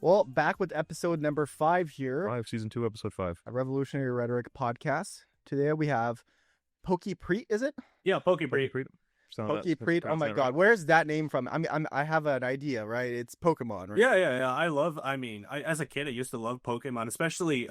Well, back with episode number 5 here. Season 2, episode 5. A Revolutionary Rhetoric Podcast. Today we have Pokey Preet, is it? Yeah, Pokey Preet. Pokey Preet. Oh my God, where's that name from? I have an idea, right? It's Pokemon, right? Yeah. As a kid, I used to love Pokemon, especially,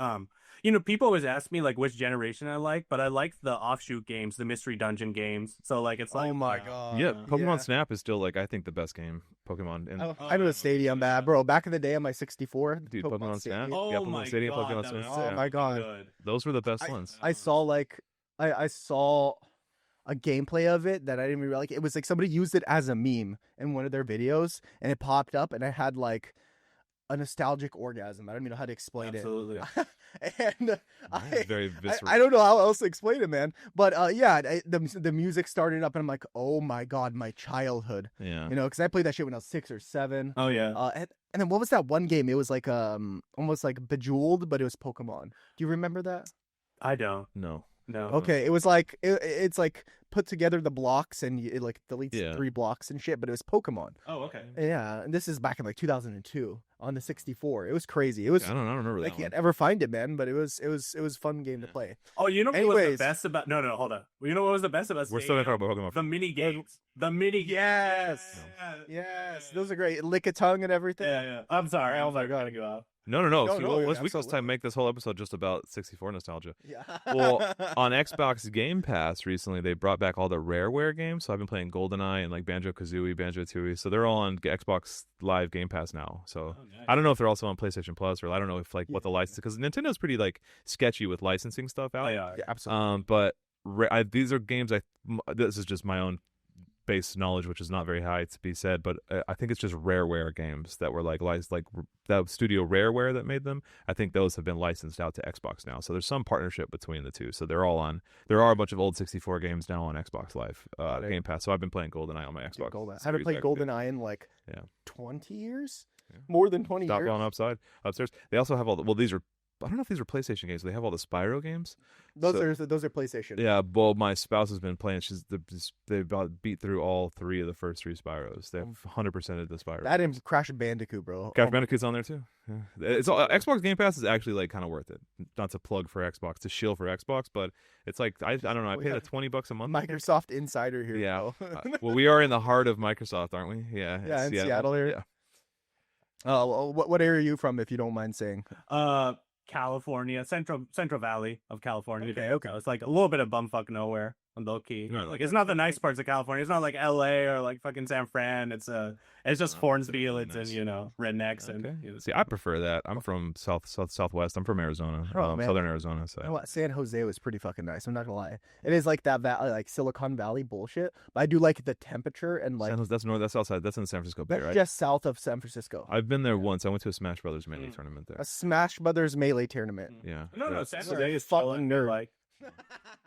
people always ask me, like, which generation I like, but I like the offshoot games, the mystery dungeon games. So, like, it's like... Oh my God. Yeah, Pokemon Snap is still, like, I think the best game. Pokemon. And I know the Stadium, bro. Back in the day on my 64. Dude, Pokemon Snap. Oh yeah, Pokemon Stadium, God, Pokemon that Snap. was Oh my God. good. Those were the best ones. I saw, like, I saw a gameplay of it that I didn't even like. It was like somebody used it as a meme in one of their videos, and it popped up, and I had like a nostalgic orgasm. I don't even know how to explain Absolutely. it. And very visceral. I don't know how else to explain it, man. But the music started up, and I'm like, oh my God, my childhood. Yeah. You know, because I played that shit when I was 6 or 7. Oh, yeah. And then what was that one game? It was like almost like Bejeweled, but it was Pokemon. Do you remember that? I don't. No. Okay, it was like it's like put together the blocks and it like deletes 3 blocks and shit, but it was Pokemon. Oh, okay. Yeah, and this is back in like 2002 on the 64. It was crazy. It was I don't remember that. I can't ever find it, man, but it was fun game to play. Oh, you know what was Anyways. the best about... No, hold on. You know what was the best about We're still going to talk about Pokemon. The mini games. The mini games. Yes. Yes, those are great. Lick a tongue and everything. Yeah. I'm sorry. Oh my God. Cutting you off. No. No, See, no, let's absolutely. make this whole episode just about 64 nostalgia. Yeah. Well, on Xbox Game Pass recently, they brought back all the Rareware games. So I've been playing GoldenEye and like Banjo-Kazooie, Banjo-Tooie. So they're all on Xbox Live Game Pass now. So nice. I don't know if they're also on PlayStation Plus, or I don't know if like what the license, because Nintendo's pretty like sketchy with licensing stuff out. Oh, yeah. Yeah, absolutely. But these are games this is just my own base knowledge, which is not very high to be said, but I think it's just Rareware games that were like that studio Rareware that made them. I think those have been licensed out to Xbox now, so there's some partnership between the two. So there are a bunch of old 64 games now on Xbox Live Game Pass. So I've been playing GoldenEye on my Xbox. I haven't played GoldenEye in like 20 years. More than 20 Stop years. going upstairs. They also have these are, I don't know if these are PlayStation games. They have all the Spyro games. Those are PlayStation. Yeah, well, my spouse has been playing. They about beat through all 3 of the first 3 Spyros. They have 100% of the Spyros. That and Crash Bandicoot, bro. Crash Bandicoot's on there too. Yeah. It's all, Xbox Game Pass is actually like kind of worth it. Not to plug for Xbox, to shill for Xbox, but it's like I don't know. I paid $20 a month. Microsoft Insider here. Yeah. Bro. Well, we are in the heart of Microsoft, aren't we? Yeah. Yeah, in Seattle area. Yeah. What area are you from, if you don't mind saying? California, Central Valley of California. Okay. It's like a little bit of bumfuck nowhere on low key. Right. Like it's not the nice parts of California. It's not like LA or like fucking San Fran. It's just Hornsville. It's nice. and rednecks Okay. and See, I prefer that. I'm from southwest. I'm from Arizona, southern Arizona. So You know what? San Jose was pretty fucking nice. I'm not gonna lie. It is like that like Silicon Valley bullshit, but I do like the temperature and like that's north. That's outside. That's in the San Francisco Bay, that's right? just south of San Francisco. I've been there once. I went to a Smash Brothers Melee tournament there. A Smash Brothers Melee tournament. Yeah. No, San Jose is fucking nerd. Like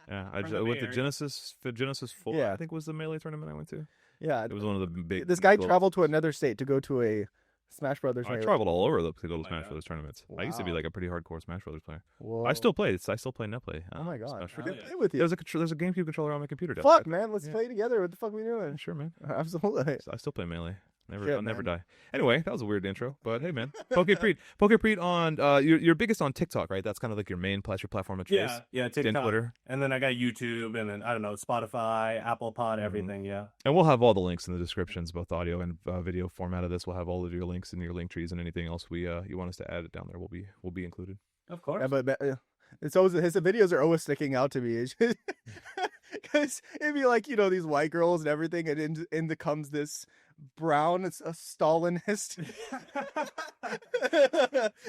Yeah, I From the went Bay to Area. Genesis 4. Yeah. I think was the Melee tournament I went to. Yeah, It was one of the big. this guy well, traveled to another state to go to a Smash Brothers. I Melee. traveled all over to go to my Smash God. Brothers tournaments. I used to be Wow. like a pretty hardcore Smash Brothers player. Whoa. I still play. I still play Netplay. Oh my God. Smash I Brothers. could play with you. There's a GameCube controller on my computer. desk. Fuck, man. Let's Yeah. play together. What the fuck are we doing? Sure, man. Absolutely. I still play Melee. Shit, I'll never man. die. Anyway, that was a weird intro, but hey, man. Poke Preet on you're biggest on TikTok, right? That's kind of like your main platform of choice. yeah, Then TikTok, Twitter. and then I got YouTube, and then I don't know, Spotify, Apple Pod, everything. Yeah. And we'll have all the links in the descriptions, both audio and video format of this. We'll have all of your links in your link trees, and anything else you want us to add it down there will be included. Of course. Yeah, but it's always his videos are always sticking out to me because it'd be like these white girls and everything, and in comes this brown. It's a Stalinist.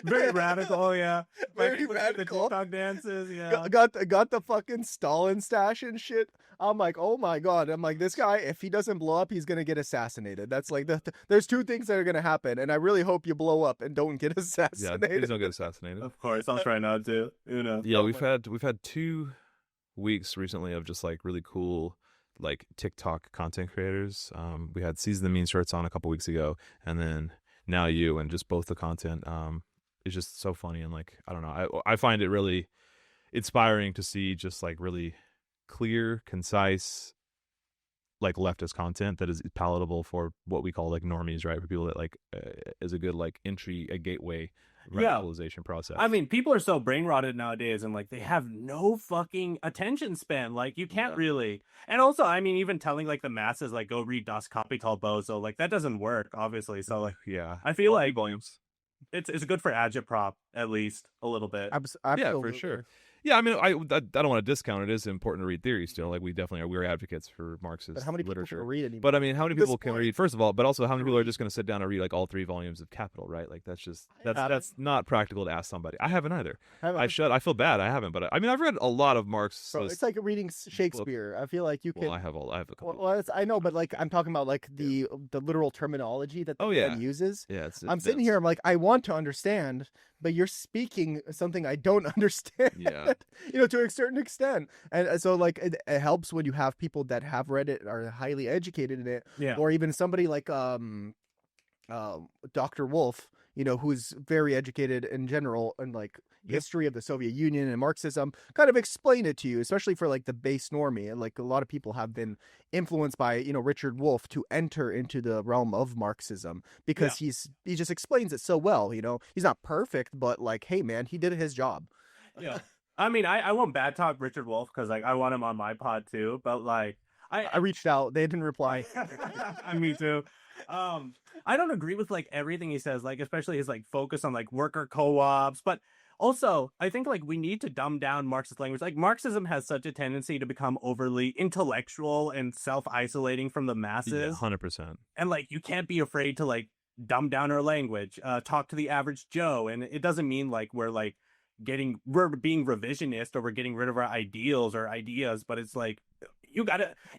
Very radical, yeah. Very Like, radical. The TikTok dances, yeah. Got the fucking Stalin stash and shit. I'm like, oh my God. I'm like, this guy, if he doesn't blow up, he's gonna get assassinated. That's like there's 2 things that are gonna happen, and I really hope you blow up and don't get Yeah, assassinated. please don't get assassinated. Of course, I'll try not to. Yeah, we've had 2 weeks recently of just like really cool like TikTok content creators. We had Season the Mean Shirts on a couple weeks ago, and then now you, and just both the content is just so funny, and like I don't know, I find it really inspiring to see just like really clear, concise, like leftist content that is palatable for what we call like normies, right? For people that like is a good like entry, a gateway radicalization process. I mean, people are so brain rotted nowadays, and like they have no fucking attention span. Like you can't really. And also, I mean, even telling like the masses like go read Das Kapital Bozo, like that doesn't work, obviously. So like, yeah, I feel like volumes. It's good for agitprop at least a little bit. Yeah, for sure. Yeah, I mean, I don't want to discount it. It is important to read theory still. Like we definitely are. We're advocates for Marxist But how many literature. people can read anymore? But I mean, how many people can point. read? First of all, but also how many people are just going to sit down and read like all 3 volumes of Capital? Right? Like that's not practical to ask somebody. I haven't either. I should. I feel bad. I haven't. But I mean, I've read a lot of Marx. Bro, it's like reading Shakespeare. I feel like you can. Well, I have a couple. Well, I know, but like I'm talking about like the literal terminology that the man uses. Yeah, I'm sitting here. I'm like, I want to understand, but you're speaking something I don't understand. Yeah. To a certain extent. And so like it helps when you have people that have read it, are highly educated in it. Yeah. Or even somebody like Dr. Wolf, who's very educated in general and like history of the Soviet Union and Marxism, kind of explain it to you, especially for like the base normie. And like a lot of people have been influenced by, Richard Wolff to enter into the realm of Marxism because he just explains it so well. He's not perfect, but like, hey man, he did his job. Yeah. I mean, I won't bad talk Richard Wolff because like I want him on my pod too, but like I reached out, they didn't reply. Me too. I don't agree with like everything he says, like especially his like focus on like worker co-ops, but also I think like we need to dumb down Marxist language. Like Marxism has such a tendency to become overly intellectual and self-isolating from the masses. 100%. And like you can't be afraid to like dumb down our language, talk to the average Joe, and it doesn't mean like we're being revisionist or we're getting rid of our ideals or ideas, but it's like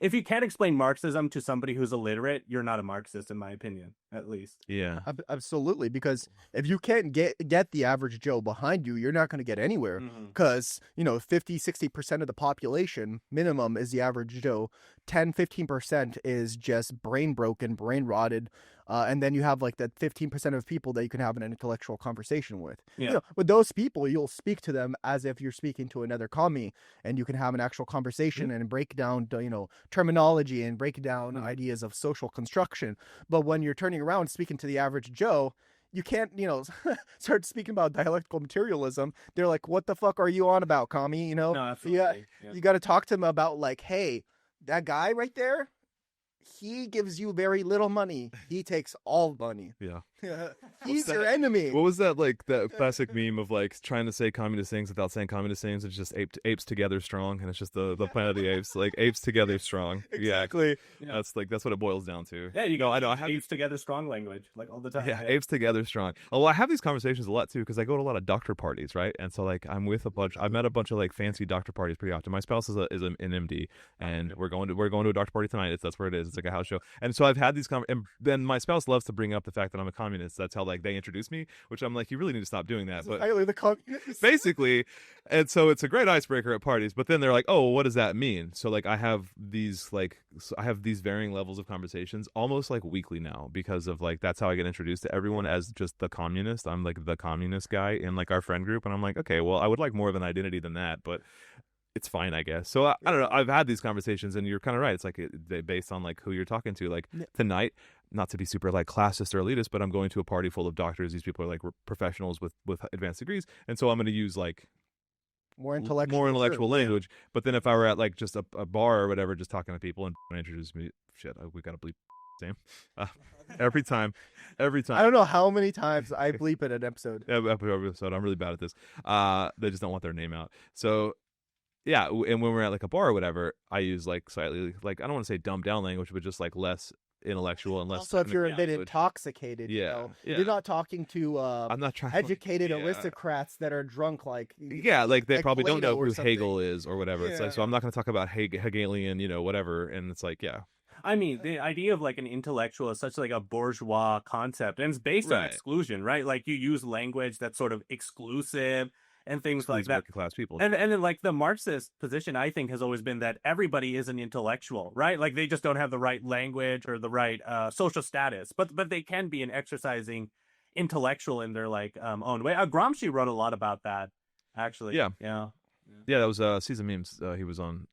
if you can't explain Marxism to somebody who's illiterate, you're not a Marxist, in my opinion, at least. Yeah, absolutely. Because if you can't get the average Joe behind you, you're not going to get anywhere. Because 50-60% of the population minimum is the average Joe. 10-15% is just brain broken, brain rotted. And then you have like that 15% of people that you can have an intellectual conversation with. Yeah. With those people, you'll speak to them as if you're speaking to another commie, and you can have an actual conversation and break down, terminology and break down ideas of social construction. But when you're turning around speaking to the average Joe, you can't, start speaking about dialectical materialism. They're like, "What the fuck are you on about, commie?" No, absolutely. You got to talk to them about like, "Hey, that guy right there, he gives you very little money. He takes all money. Yeah. He's your enemy." What was that like that classic meme of like trying to say communist things without saying communist things? It's just apes together strong, and it's just the Planet of the Apes, like apes together strong. Exactly. Yeah. That's what it boils down to. Yeah, you go. I know. I have apes together strong language like all the time. Yeah, apes together strong. Well, I have these conversations a lot too because I go to a lot of doctor parties, right? And so like I'm with I've met a bunch of like fancy doctor parties pretty often. My spouse is an MD, and we're going to a doctor party tonight. That's where it is. It's like a house show. And so I've had these and then my spouse loves to bring up the fact that I'm a communist. That's how like they introduce me, which I'm like, you really need to stop doing that. But the communist. Basically, and so it's a great icebreaker at parties. But then they're like, oh, well, what does that mean? So like I have these varying levels of conversations almost like weekly now because of like that's how I get introduced to everyone as just the communist. I'm like the communist guy in like our friend group, and I'm like, okay, well, I would like more of an identity than that, but it's fine, I guess. So I don't know. I've had these conversations, and you're kind of right. It's like based on like who you're talking to. Like tonight, not to be super like classist or elitist, but I'm going to a party full of doctors. These people are like professionals with advanced degrees, and so I'm going to use like more intellectual language. But then if I were at like just a bar or whatever, just talking to people and introduce me, we gotta bleep same every time. I don't know how many times I bleep in an episode. Every episode, I'm really bad at this. They just don't want their name out. So. Yeah, and when we're at like a bar or whatever, I use like slightly like I don't want to say dumbed down language, but just like less intellectual and less. Also, if you're a bit intoxicated, you're not talking to I'm not trying educated aristocrats that are drunk like like they probably Plato don't know who something. Hegel is or whatever. It's like so I'm not going to talk about Hegelian, whatever, and it's like I mean, the idea of like an intellectual is such like a bourgeois concept, and it's based on exclusion, right? Like you use language that's sort of exclusive. And things like that. Working class people. And then like the Marxist position, I think, has always been that everybody is an intellectual, right? Like they just don't have the right language or the right social status, but they can be an exercising intellectual in their like own way. Gramsci wrote a lot about that, actually. Yeah, that was Season Memes. He was on.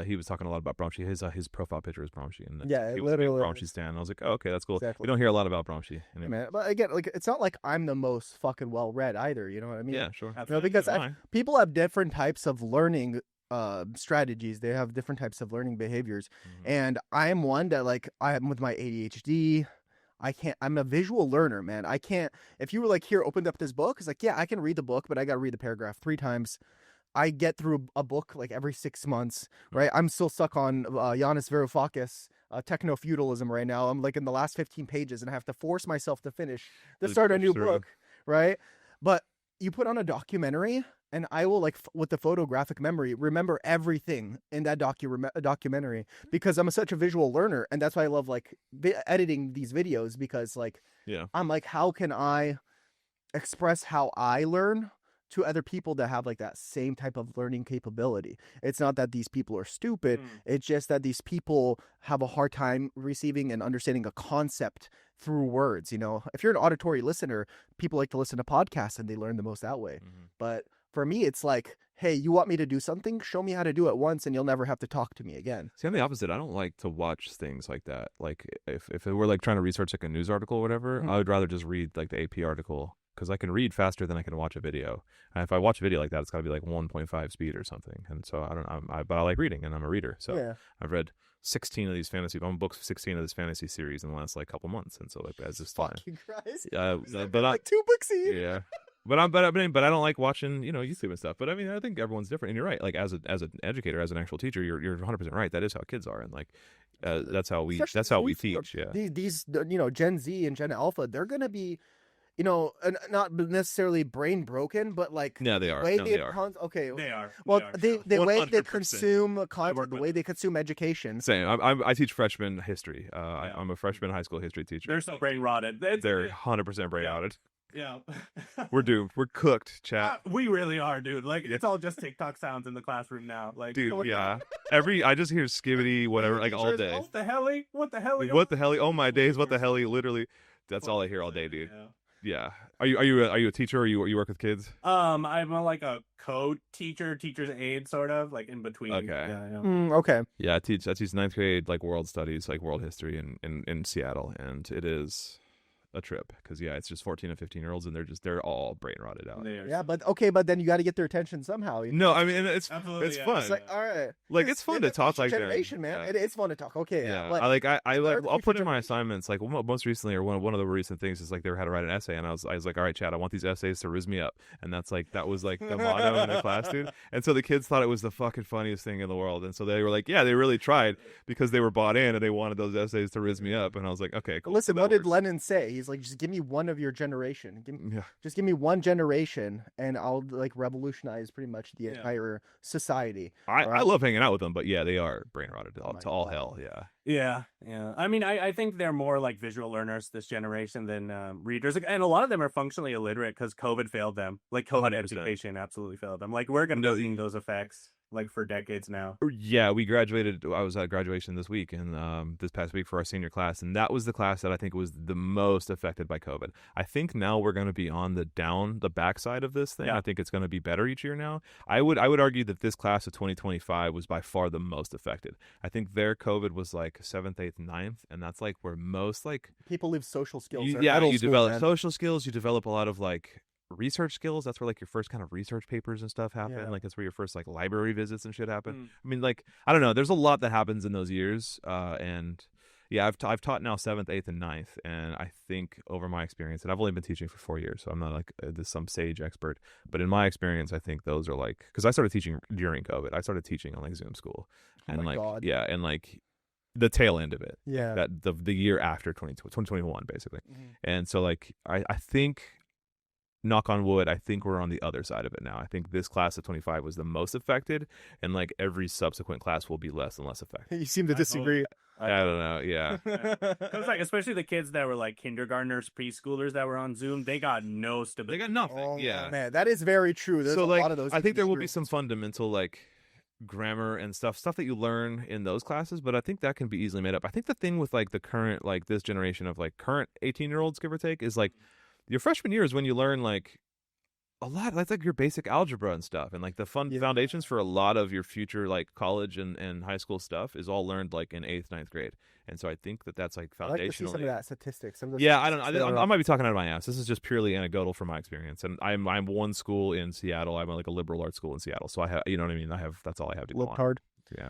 he was talking a lot about Bromsky. His profile picture is Bromsky, and Yeah, he was a big literally. Bromsky stan. I was like, oh, okay, that's cool. Exactly. We don't hear a lot about Bromsky. Hey, man, but again, like it's not like I'm the most fucking well read either. You know what I mean? Yeah, sure. You know, because Fine. people have different types of learning strategies. They have different types of learning behaviors, and I am one that like I'm with my ADHD. I'm a visual learner, man. I can't. If you were like here, opened up this book, it's like, yeah, I can read the book, but I got to read the paragraph 3 times. I get through a book like every 6 months, right? I'm still stuck on Yanis Varoufakis, techno-feudalism right now. I'm like in the last 15 pages, and I have to force myself to finish to start a new book, right? But you put on a documentary, and I will like with the photographic memory remember everything in that documentary because I'm such a visual learner, and that's why I love like editing these videos because like I'm like, how can I express how I learn to other people that have like that same type of learning capability? It's not that these people are stupid. It's just that these people have a hard time receiving and understanding a concept through words. You know, if you're an auditory listener, people like to listen to podcasts and they learn the most that way. But for me, it's like, hey, you want me to do something? Show me how to do it once and you'll never have to talk to me again. See, I'm the opposite. I don't like to watch things like that. Like if it were like trying to research like a news article or whatever, I would rather just read like the AP article because I can read faster than I can watch a video. And if I watch a video like that, it's got to be like 1.5 speed or something. And so but I like reading and I'm a reader. So I've read 16 of these I'm booked 16 of this fantasy series in the last like couple months. And so like as this fucking Christ. But like 2 books a year. Yeah. But I don't like watching, you know, YouTube and stuff. But I mean, I think everyone's different, and you're right. Like as an educator, as an actual teacher, you're 100% right. That is how kids are, and like that's how we teach. Yeah. These you know, Gen Z and Gen Alpha, they're gonna be, you know, not necessarily brain broken, but like they are. They are. Well, They are. the way they 100%. consume content, the way they consume education. Same. I teach freshman history. I'm a freshman high school history teacher. They're so brain rotted. They're 100% brain rotted. Yeah. We're doomed. We're cooked, chat. We really are, dude. Like it's all just TikTok sounds in the classroom now. Like, dude, yeah. I just hear skibbity whatever like all day. What the hell? What the hell? What the hell? Oh my days! What the hell? Literally, that's all I hear all day, dude. Yeah. Are you a teacher or you work with kids? I'm like a teacher's aide, sort of like in between. Okay. Okay. Yeah, I teach 9th grade like world studies, like world history in Seattle, and it is a trip because it's just 14 and 15-year-olds and they're all brain rotted out. Yeah, but then you got to get their attention somehow. No, I mean it's fun. It's like, all right, like it's fun to talk like generation, that. Man. It's fun to talk. Okay, yeah. Like, I'll put in my assignments. Like most recently, or one of the recent things is like they had to write an essay, and I was like, all right, Chad, I want these essays to rizz me up, and that was like the motto in the class, dude. And so the kids thought it was the fucking funniest thing in the world, and so they were like, yeah, they really tried because they were bought in and they wanted those essays to rizz me up, and I was like, okay, cool. Listen, what did Lenin say? He's like, just give me one of your generation. Just give me one generation, and I'll like revolutionize pretty much the entire society. I love hanging out with them, but yeah, they are brain rotted to all hell. Yeah. I mean, I think they're more like visual learners this generation than readers, and a lot of them are functionally illiterate because COVID failed them. Like COVID 100%. Education absolutely failed them. Like we're gonna be seeing those effects like for decades now. Yeah, we graduated. I was at graduation this week and this past week for our senior class, and that was the class that I think was the most affected by COVID. I think now we're going to be on the backside of this thing. I think it's going to be better each year now. I would argue that this class of 2025 was by far the most affected. I think their COVID was like 7th, 8th, 9th, and that's like where most like people leave social skills. You develop social skills. You develop a lot of like research skills. That's where like your first kind of research papers and stuff happen. Like that's where your first like library visits and shit happen. I mean, like I don't know, there's a lot that happens in those years, and I've taught now 7th, 8th, and 9th, and I think over my experience, and I've only been teaching for 4 years, so I'm not like some sage expert, but in my experience, I think those are like, because I started teaching during COVID. I started teaching on like Zoom school, and and like the tail end of it, that the year after 2021 basically. And so like I think, knock on wood, I think we're on the other side of it now. I think this class of 25 was the most affected, and like every subsequent class will be less and less affected. You seem to disagree. I don't know. Yeah. Because like, especially the kids that were like kindergartners, preschoolers that were on Zoom, they got no stability. They got nothing. Oh, yeah, man, that is very true. There's a lot of those. I think there will be some fundamental like grammar and stuff that you learn in those classes, but I think that can be easily made up. I think the thing with like the current, like this generation of like current 18-year-olds, give or take, is like your freshman year is when you learn like a lot. That's like your basic algebra and stuff, and like the foundations for a lot of your future like college and high school stuff is all learned like in 8th, 9th grade. And so I think that's like I like to see foundational. some of that statistics. Some of the Yeah, I don't statistics that know. are I might be talking out of my ass. This is just purely anecdotal from my experience. And I'm one school in Seattle. I'm like a liberal arts school in Seattle. So I have, you know what I mean? That's all I have to go on. hard. Yeah.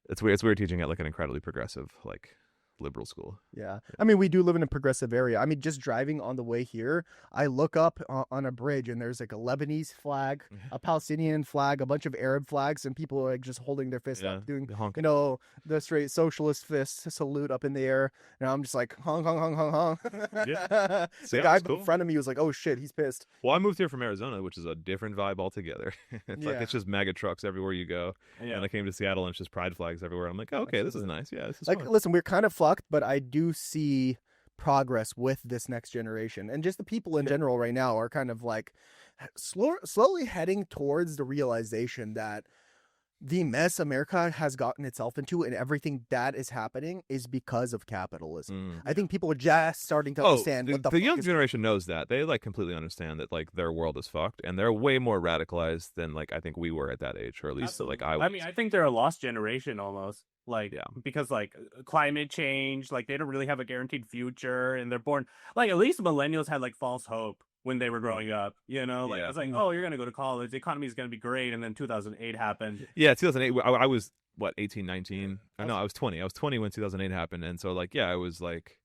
It's weird. It's weird teaching at like an incredibly progressive, like liberal school. Yeah. I mean, we do live in a progressive area. I mean, just driving on the way here, I look up on a bridge and there's like a Lebanese flag, a Palestinian flag, a bunch of Arab flags, and people are like just holding their fists up, doing, you know, the straight socialist fist salute up in the air. And I'm just like, hong, hong, hong, hong, hong. Yeah. The guy in front of me was like, oh shit, he's pissed. Well, I moved here from Arizona, which is a different vibe altogether. It's like, it's just mega trucks everywhere you go. Yeah. And I came to Seattle and it's just pride flags everywhere. I'm like, oh, okay, this is nice. Yeah, this is like, fun. Listen, we're kind of fucked, but I do see progress with this next generation, and just the people in general right now are kind of like slowly heading towards the realization that the mess America has gotten itself into and everything that is happening is because of capitalism. I think people are just starting to understand what the young generation knows that. They like completely understand that like their world is fucked, and they're way more radicalized than like I think we were at that age, or at least like I was. I mean, I think they're a lost generation almost. Like, because like climate change, like they don't really have a guaranteed future, and they're born like, at least millennials had like false hope when they were growing up, you know, like it's like, oh, you're gonna go to college, the economy is gonna be great, and then 2008 happened. Yeah, 2008. I was what, 18, 19? No, I was 20. I was 20 when 2008 happened, and so like, I was like,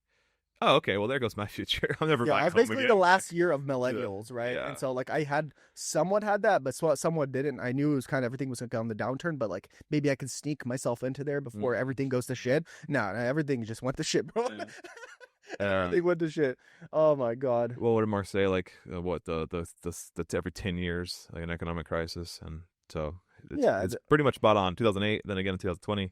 oh, okay, well, there goes my future. I'm never back I was home basically again. the last year of millennials, right? Yeah. And so like I had somewhat had that, but somewhat didn't. I knew it was kind of everything was going to go on the downturn, but like maybe I could sneak myself into there before everything goes to shit. No, everything just went to shit, bro. Everything went to shit. Oh my god. Well, what did Marx say? Like the every 10 years, like an economic crisis, and so it's pretty much spot on. 2008, then again in 2020.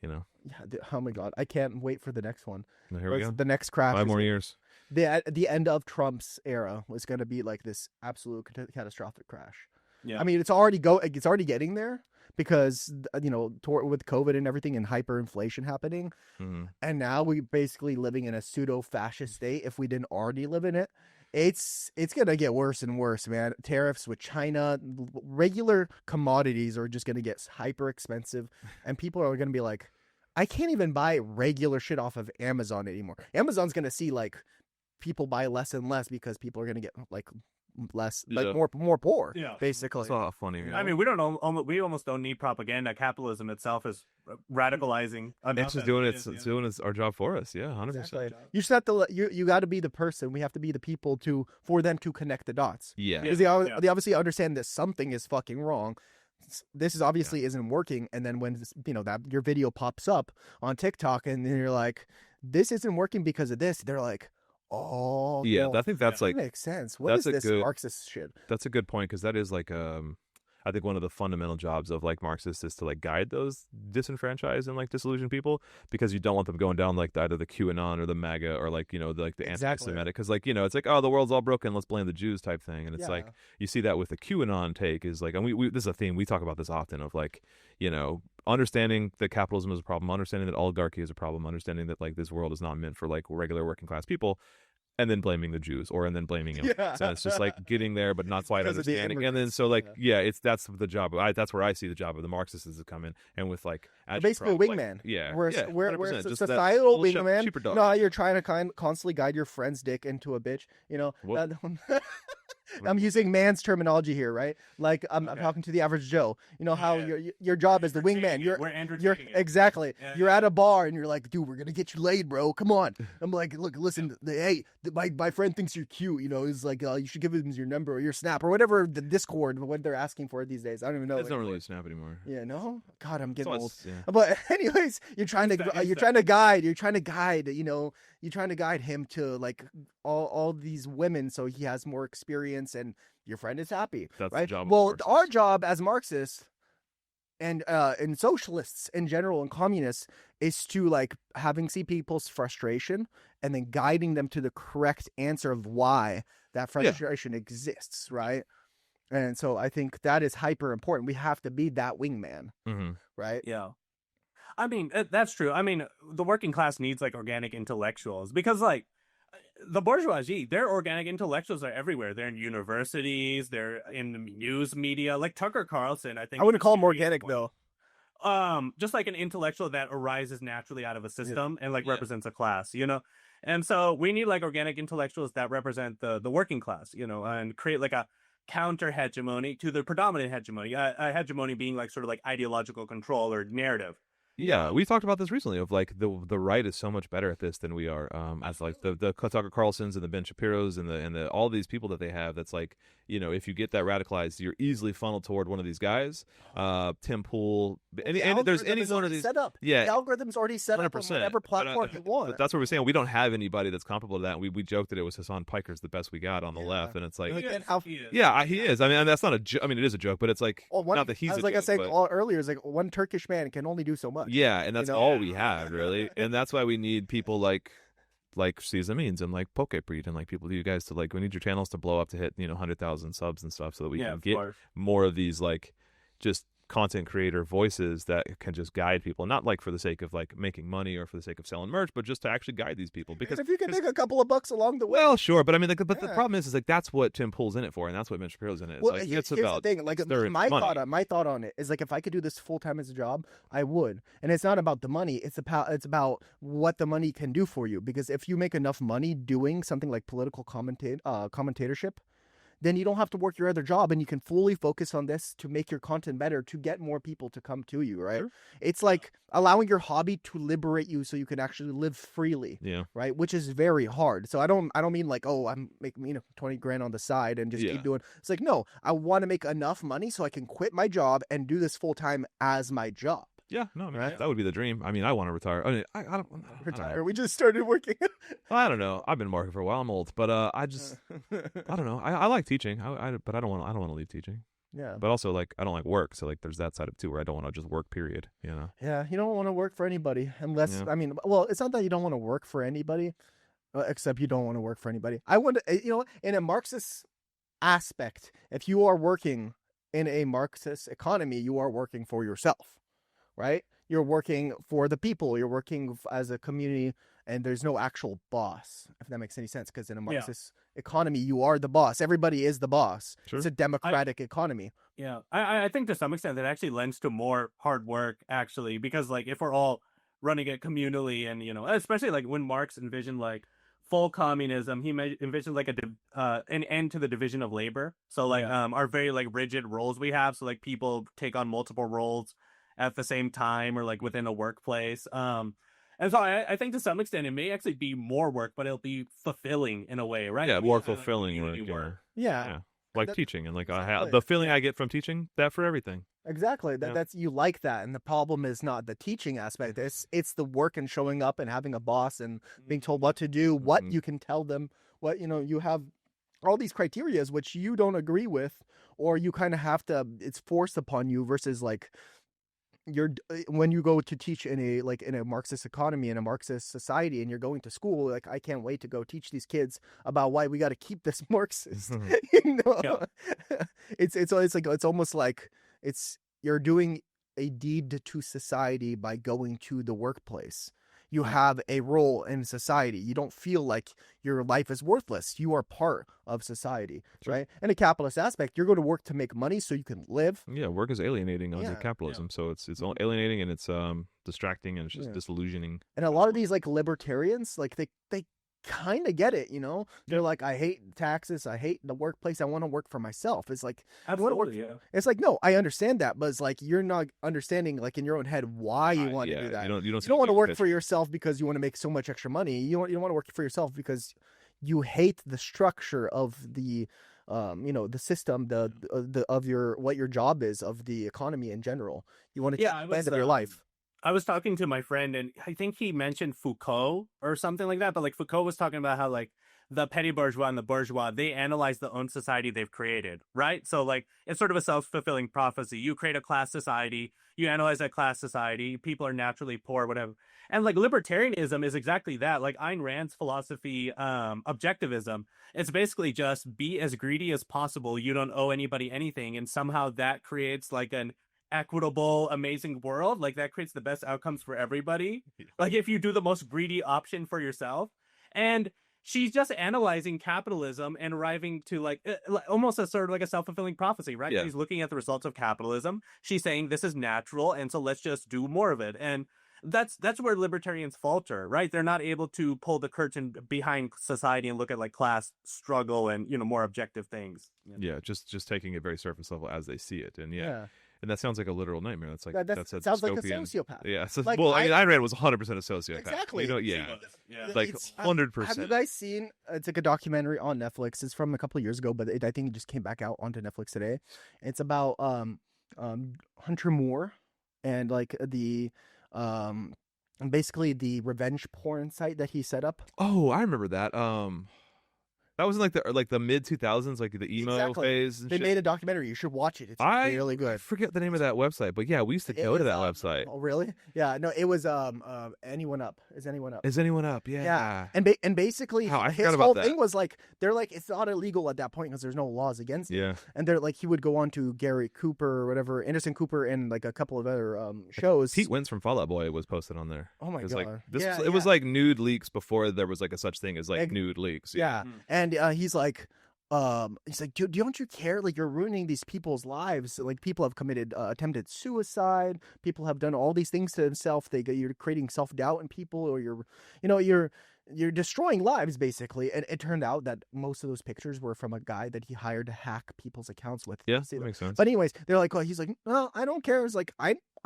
You know. Yeah. Oh my god, I can't wait for the next one. Well, here we go. The next crash. 5 more years. The end of Trump's era was going to be like this absolute catastrophic crash. Yeah. I mean, it's already getting there because, you know, with COVID and everything and hyperinflation happening, and now we're basically living in a pseudo fascist state. If we didn't already live in it, it's gonna get worse and worse, man. Tariffs with China, regular commodities are just gonna get hyper expensive, and people are gonna be like, I can't even buy regular shit off of Amazon anymore. Amazon's gonna see like people buy less and less because people are gonna get like less, like more poor. Basically. It's all funny. I mean, we almost don't need propaganda. Capitalism itself is radicalizing. It's just doing our job for us. Yeah, 100%. Exactly. You just have to you got to be the person. We have to be the people for them to connect the dots. Yeah, because they obviously understand that something is fucking wrong. This is obviously isn't working, and then when that your video pops up on TikTok, and then you're like, "This isn't working because of this," they're like, "Oh, yeah." I think that's like that makes sense. What is this Marxist shit? That's a good point, because that is like I think one of the fundamental jobs of like Marxists is to like guide those disenfranchised and like disillusioned people, because you don't want them going down like either the QAnon or the MAGA or like like the anti-Semitic, because like it's like, oh, the world's all broken, let's blame the Jews type thing, and it's like you see that with the QAnon take is like, and we this is a theme we talk about this often of like understanding that capitalism is a problem, understanding that oligarchy is a problem, understanding that like this world is not meant for like regular working class people. And then blaming the Jews, and then blaming him. So it's just like getting there, but not quite understanding. And then so like, that's the job. That's where I see the job of the Marxists is to come in and with like basically a wingman. Like, we're societal wingman. No, you're trying to constantly guide your friend's dick into a bitch. I'm using man's terminology here, right? Like I'm talking to the average Joe. You know how your job is the wingman. You're exactly. Yeah. You're at a bar and you're like, dude, we're gonna get you laid, bro. Come on. I'm like, look, listen, hey, my friend thinks you're cute. He's like, you should give him your number or your Snap or whatever the Discord, what they're asking for these days. I don't even know. It's not really a Snap anymore. Yeah, no. God, I'm getting old. Yeah. But anyways, you're trying to guide. You're trying to guide him to like all these women, so he has more experience and your friend is happy. That's right? The job. Well, our job as Marxists and socialists in general and communists is to like see people's frustration and then guiding them to the correct answer of why that frustration exists, right? And so I think that is hyper important. We have to be that wingman, right? Yeah. I mean, that's true. I mean, the working class needs like organic intellectuals, because like the bourgeoisie, their organic intellectuals are everywhere. They're in universities, they're in the news media. Like Tucker Carlson, I think I wouldn't call him he made organic the point. though. Just like an intellectual that arises naturally out of a system and like Yeah. represents a class, you know. And so we need like organic intellectuals that represent the working class, you know, and create like a counter hegemony to the predominant hegemony, a hegemony being like sort of like ideological control or narrative. Yeah, we talked about this recently. Of like the right is so much better at this than we are. As like the Tucker Carlsons and the Ben Shapiro's and the all these people that they have. That's like, you know, if you get that radicalized, you're easily funneled toward one of these guys. Tim Pool, any there's any one of these set up. Yeah, the algorithm's already set up on 100%. whatever platform you want. But that's what we're saying. We don't have anybody that's comparable to that. We joked that it was Hassan Piker's the best we got on the Yeah. left, and it's like, Like, and how- He is. yeah, he is. I mean, and that's not a joke. I mean, it is a joke, but it's like not that he's as a like I joke, said but- earlier, is like one Turkish man can only do so much. yeah, and that's You know? all we have really, and that's why we need people like Caesar Means and like Pokebreed and like people, you guys, to like, we need your channels to blow up to hit 100,000 subs and stuff, so that we can of get course. more of these like just content creator voices that can just guide people, not like for the sake of like making money or for the sake of selling merch, but just to actually guide these people. Because if you can make a couple of bucks along the way. well, sure, but I mean, the Yeah. problem is like that's what Tim Pool's in it for, and that's what Ben Shapiro's in it. Well, Like, here's it's about the thing. Like stirring my money. thought on it is like if I could do this full time as a job, I would. And it's not about the money. It's about what the money can do for you. Because if you make enough money doing something like political commentatorship, then you don't have to work your other job, and you can fully focus on this to make your content better, to get more people to come to you, right? Sure. It's like allowing your hobby to liberate you so you can actually live freely, Yeah, right? Which is very hard. So I don't mean like, oh, I'm making 20 grand on the side and just Yeah. keep doing. It's like, no, I want to make enough money so I can quit my job and do this full time as my job. yeah, no, I mean, Right. that would be the dream. I mean, I want to retire. I mean, I don't Retire. We just started working. I don't know. I've been working for a while. I'm old, but I just I don't know. I like teaching. But I don't want to leave teaching. Yeah. But also, like, I don't like work. So like, there's that side of it too, where I don't want to just work. Period. You know. Yeah, you don't want to work for anybody unless, Yeah. I mean, well, it's not that you don't want to work for anybody, except you don't want to work for anybody. I want to, in a Marxist aspect, if you are working in a Marxist economy, you are working for yourself, right? You're working for the people. You're working as a community, and there's no actual boss, if that makes any sense. Because in a Marxist economy, you are the boss. Everybody is the boss. Sure. It's a democratic economy. Yeah, I think to some extent that actually lends to more hard work, actually, because like if we're all running it communally, and especially like when Marx envisioned like full communism, he envisioned like an end to the division of labor. So like our very like rigid roles we have, so like people take on multiple roles at the same time or like within a workplace. And so I think to some extent it may actually be more work, but it'll be fulfilling in a way, right? Yeah, Like, more kind of fulfilling community work. Yeah. Yeah. Like That- teaching, and like exactly. the feeling I get from teaching, that for everything. Exactly. Yeah. That's you like that, and the problem is not the teaching aspect. It's the work and showing up and having a boss and being told what to do, what Mhm. you can tell them, what you have all these criterias which you don't agree with, or you kind of have to. It's forced upon you versus like when you go to teach in a Marxist economy, in a Marxist society, and you're going to school, like I can't wait to go teach these kids about why we got to keep this Marxist. Yeah. It's almost like you're doing a deed to society by going to the workplace. You have a role in society. You don't feel like your life is worthless. You are part of society, Sure. right? In a capitalist aspect, you're going to work to make money so you can live. Yeah, work is alienating under Yeah. capitalism, so it's alienating, and it's distracting, and it's just Yeah. disillusioning. And a lot of these like libertarians, like they kind of get it, They're like, I hate taxes, I hate the workplace, I want to work for myself. It's like, Absolutely, yeah. it's like, no, I understand that, but it's like you're not understanding, like in your own head, why you want to do that. You don't You don't want to work for yourself because you want to make so much extra money. You don't want to work for yourself because you hate the structure of the the system, the of what your job is, of the economy in general. You want to Yeah, keep I the end was, of your life. I was talking to my friend, and I think he mentioned Foucault or something like that. But like Foucault was talking about how like the petty bourgeois and the bourgeois, they analyze the own society they've created, right? So like it's sort of a self-fulfilling prophecy. You create a class society, you analyze that class society, people are naturally poor, whatever. And like libertarianism is exactly that. Like Ayn Rand's philosophy, objectivism, it's basically just be as greedy as possible. You don't owe anybody anything, and somehow that creates like an equitable, amazing world. Like that creates the best outcomes for everybody. Yeah. Like if you do the most greedy option for yourself. And she's just analyzing capitalism and arriving to like almost a sort of like a self-fulfilling prophecy, right? Yeah. She's looking at the results of capitalism. She's saying this is natural, and so let's just do more of it. And that's where libertarians falter, right? They're not able to pull the curtain behind society and look at like class struggle and, you know, more objective things. Yeah, just taking it very surface level as they see it. And Yeah. and that sounds like a literal nightmare. That's like That a sounds like a dystopian- sociopath. Yeah. So, Like, well, I mean, I- Ayn Rand was 100% a sociopath. Exactly. You know, yeah. Yeah. Like It's- 100%. Have you guys seen? It's like a documentary on Netflix. It's from a couple of years ago, but I think it just came back out onto Netflix today. It's about Hunter Moore and like the basically the revenge porn site that he set up. Oh, I remember that. That was in like the mid 2000s, like the emo Exactly. phase. And They shit. made a documentary. You should watch it. It's really I good. forget the name of that website, but yeah, we used to It go to was, that website. Oh, really? Yeah. No, it was Anyone Up? Is Anyone Up? Is anyone up? Yeah. Yeah. And basically, Wow, I his forgot about whole that. thing was like they're like it's not illegal at that point because there's no laws against it. Yeah. And they're like he would go on to Gary Cooper or whatever, Anderson Cooper, and like a couple of other shows. Pete Wentz from Fall Out Boy was posted on there. Oh my It was god! like this. Yeah, It was yeah. like nude leaks before there was like a such thing as like nude leaks. Yeah, Mm. and he's like, dude, don't you care? Like you're ruining these people's lives. Like people have committed attempted suicide. People have done all these things to themselves. You're creating self doubt in people, or you're destroying lives basically. And it turned out that most of those pictures were from a guy that he hired to hack people's accounts with. Yeah, See that them. makes sense. But anyways, they're like, he's like, no, I don't care. It's like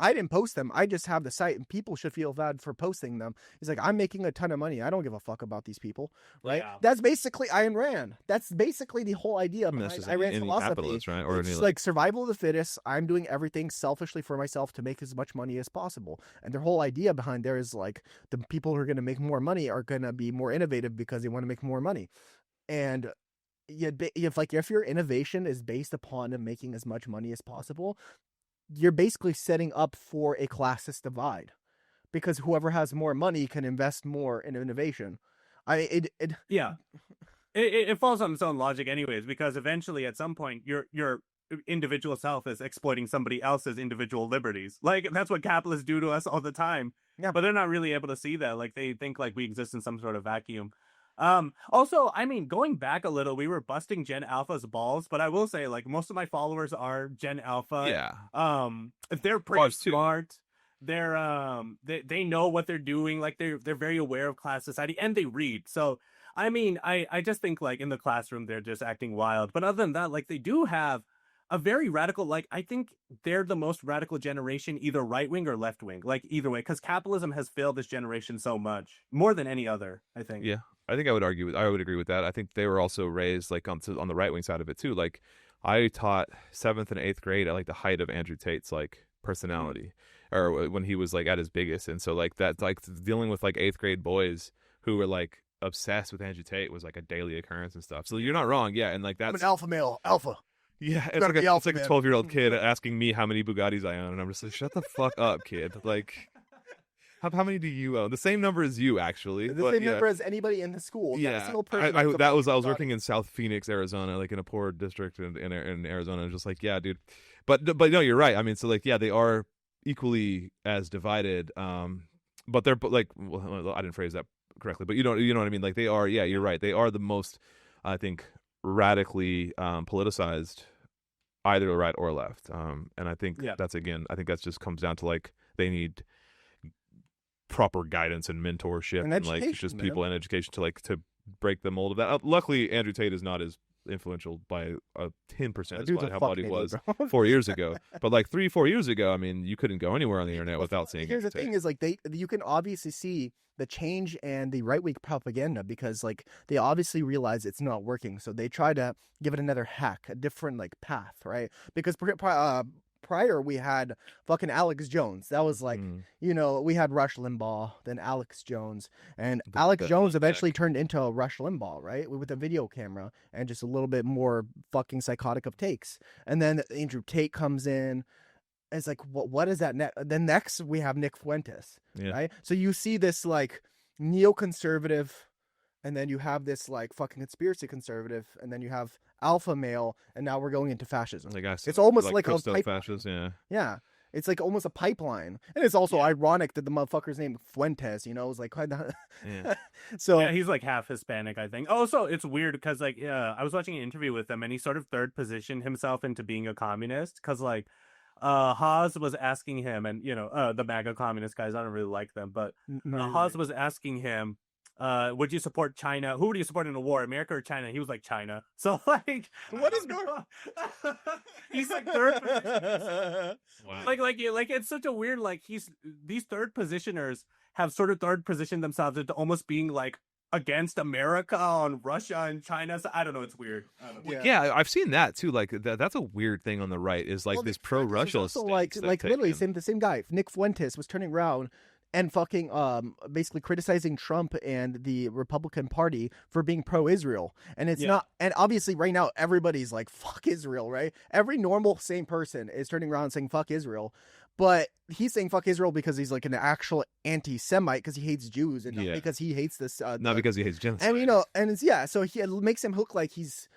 I didn't post them. I just have the site, and people should feel bad for posting them. He's like, I'm making a ton of money. I don't give a fuck about these people, right? Yeah. That's basically Ayn Rand. That's basically the whole idea I mean, behind that's just Ayn Rand's any philosophy. capitalist, right? Or It's any like survival of the fittest. I'm doing everything selfishly for myself to make as much money as possible. And their whole idea behind there is like the people who are going to make more money are going to be more innovative because they want to make more money. And if your innovation is based upon making as much money as possible, you're basically setting up for a classist divide, because whoever has more money can invest more in innovation. Yeah. It falls on its own logic anyways, because eventually at some point your individual self is exploiting somebody else's individual liberties. Like that's what capitalists do to us all the time. Yeah. But they're not really able to see that. Like they think like we exist in some sort of vacuum. Also, I mean, going back a little, we were busting Gen Alpha's balls, but I will say like most of my followers are Gen Alpha. Yeah. They're pretty Ours too. smart. They're they know what they're doing. Like they're very aware of class society, and they read. So I mean, I just think like in the classroom they're just acting wild. But other than that, like they do have a very radical, like I think they're the most radical generation, either right wing or left wing, like either way, because capitalism has failed this generation so much, more than any other, I think. Yeah. I think I would agree with that. I think they were also raised like on the right wing side of it too. Like I taught 7th and 8th grade at like the height of Andrew Tate's like personality, or when he was like at his biggest, and so like that, like dealing with like 8th grade boys who were like obsessed with Andrew Tate was like a daily occurrence and stuff. So you're not wrong, yeah, and like I'm that's an alpha male, alpha. yeah, it's gotta like be it's alpha, like a man. 12-year-old kid asking me how many Bugattis I own, and I'm just like, shut the fuck up, kid. Like, how many do you own? The same number as you, actually. The but same yeah. number as anybody in the school. Not a Yeah, single person. I owns a was Bugatti. working in South Phoenix, Arizona, like in a poor district in Arizona. And just like, yeah, dude, but no, you're right. I mean, so like, yeah, they are equally as divided. But they're like, well, I didn't phrase that correctly, but you know what I mean. Like they are, yeah, you're right. They are the most, I think, radically politicized, either right or left. And I think I think that's just comes down to like they need proper guidance and mentorship And and like education, just man. people and education to break the mold of that. Luckily, Andrew Tate is not as influential by 10% Dude's as a how fuck Buddy nigga, was bro. 4 years ago. But like 3-4 years ago, I mean, you couldn't go anywhere on the internet without seeing Here's the Andrew thing: Tate. is like you can obviously see the change and the right wing propaganda, because like they obviously realize it's not working, so they try to give it another hack, a different like path, right? Because prior we had fucking Alex Jones. That was like, we had Rush Limbaugh, then Alex Jones, and Alex Jones eventually turned into a Rush Limbaugh, right? With a video camera and just a little bit more fucking psychotic of takes. And then Andrew Tate comes in. It's like, what is that? Then next we have Nick Fuentes, right? So you see this like neoconservative, and then you have this like fucking conspiracy conservative, and then you have alpha male, and now we're going into fascism. Like It's almost like a Christo pipe- fascist, yeah. Yeah. It's like almost a pipeline. And it's also ironic that the motherfucker's named Fuentes, it's like, Yeah. So yeah, he's like half Hispanic, I think. Oh, so it's weird because like I was watching an interview with him and he sort of third positioned himself into being a communist because like Haas was asking him, and the MAGA communist guys, I don't really like them, but Haas was asking him, would you support China? Who would you support in a war, America or China? He was like China. So like, what is going on? He's like third. Wow. Like it's such a weird like these third positioners have sort of third positioned themselves into almost being like against America on Russia and China. So I don't know. It's weird. I don't know. Yeah, I've seen that too. Like that's a weird thing on the right is like Well, this Nick pro-Russia. Fuentes was also like literally the same guy. Nick Fuentes was turning around and fucking basically criticizing Trump and the Republican Party for being pro-Israel. And it's not, and obviously right now everybody's like fuck Israel, right? Every normal sane person is turning around and saying fuck Israel. But he's saying fuck Israel because he's like an actual anti-Semite because he hates Jews and not because he hates this. Not because he hates genocide. And and it's so it makes him look like he's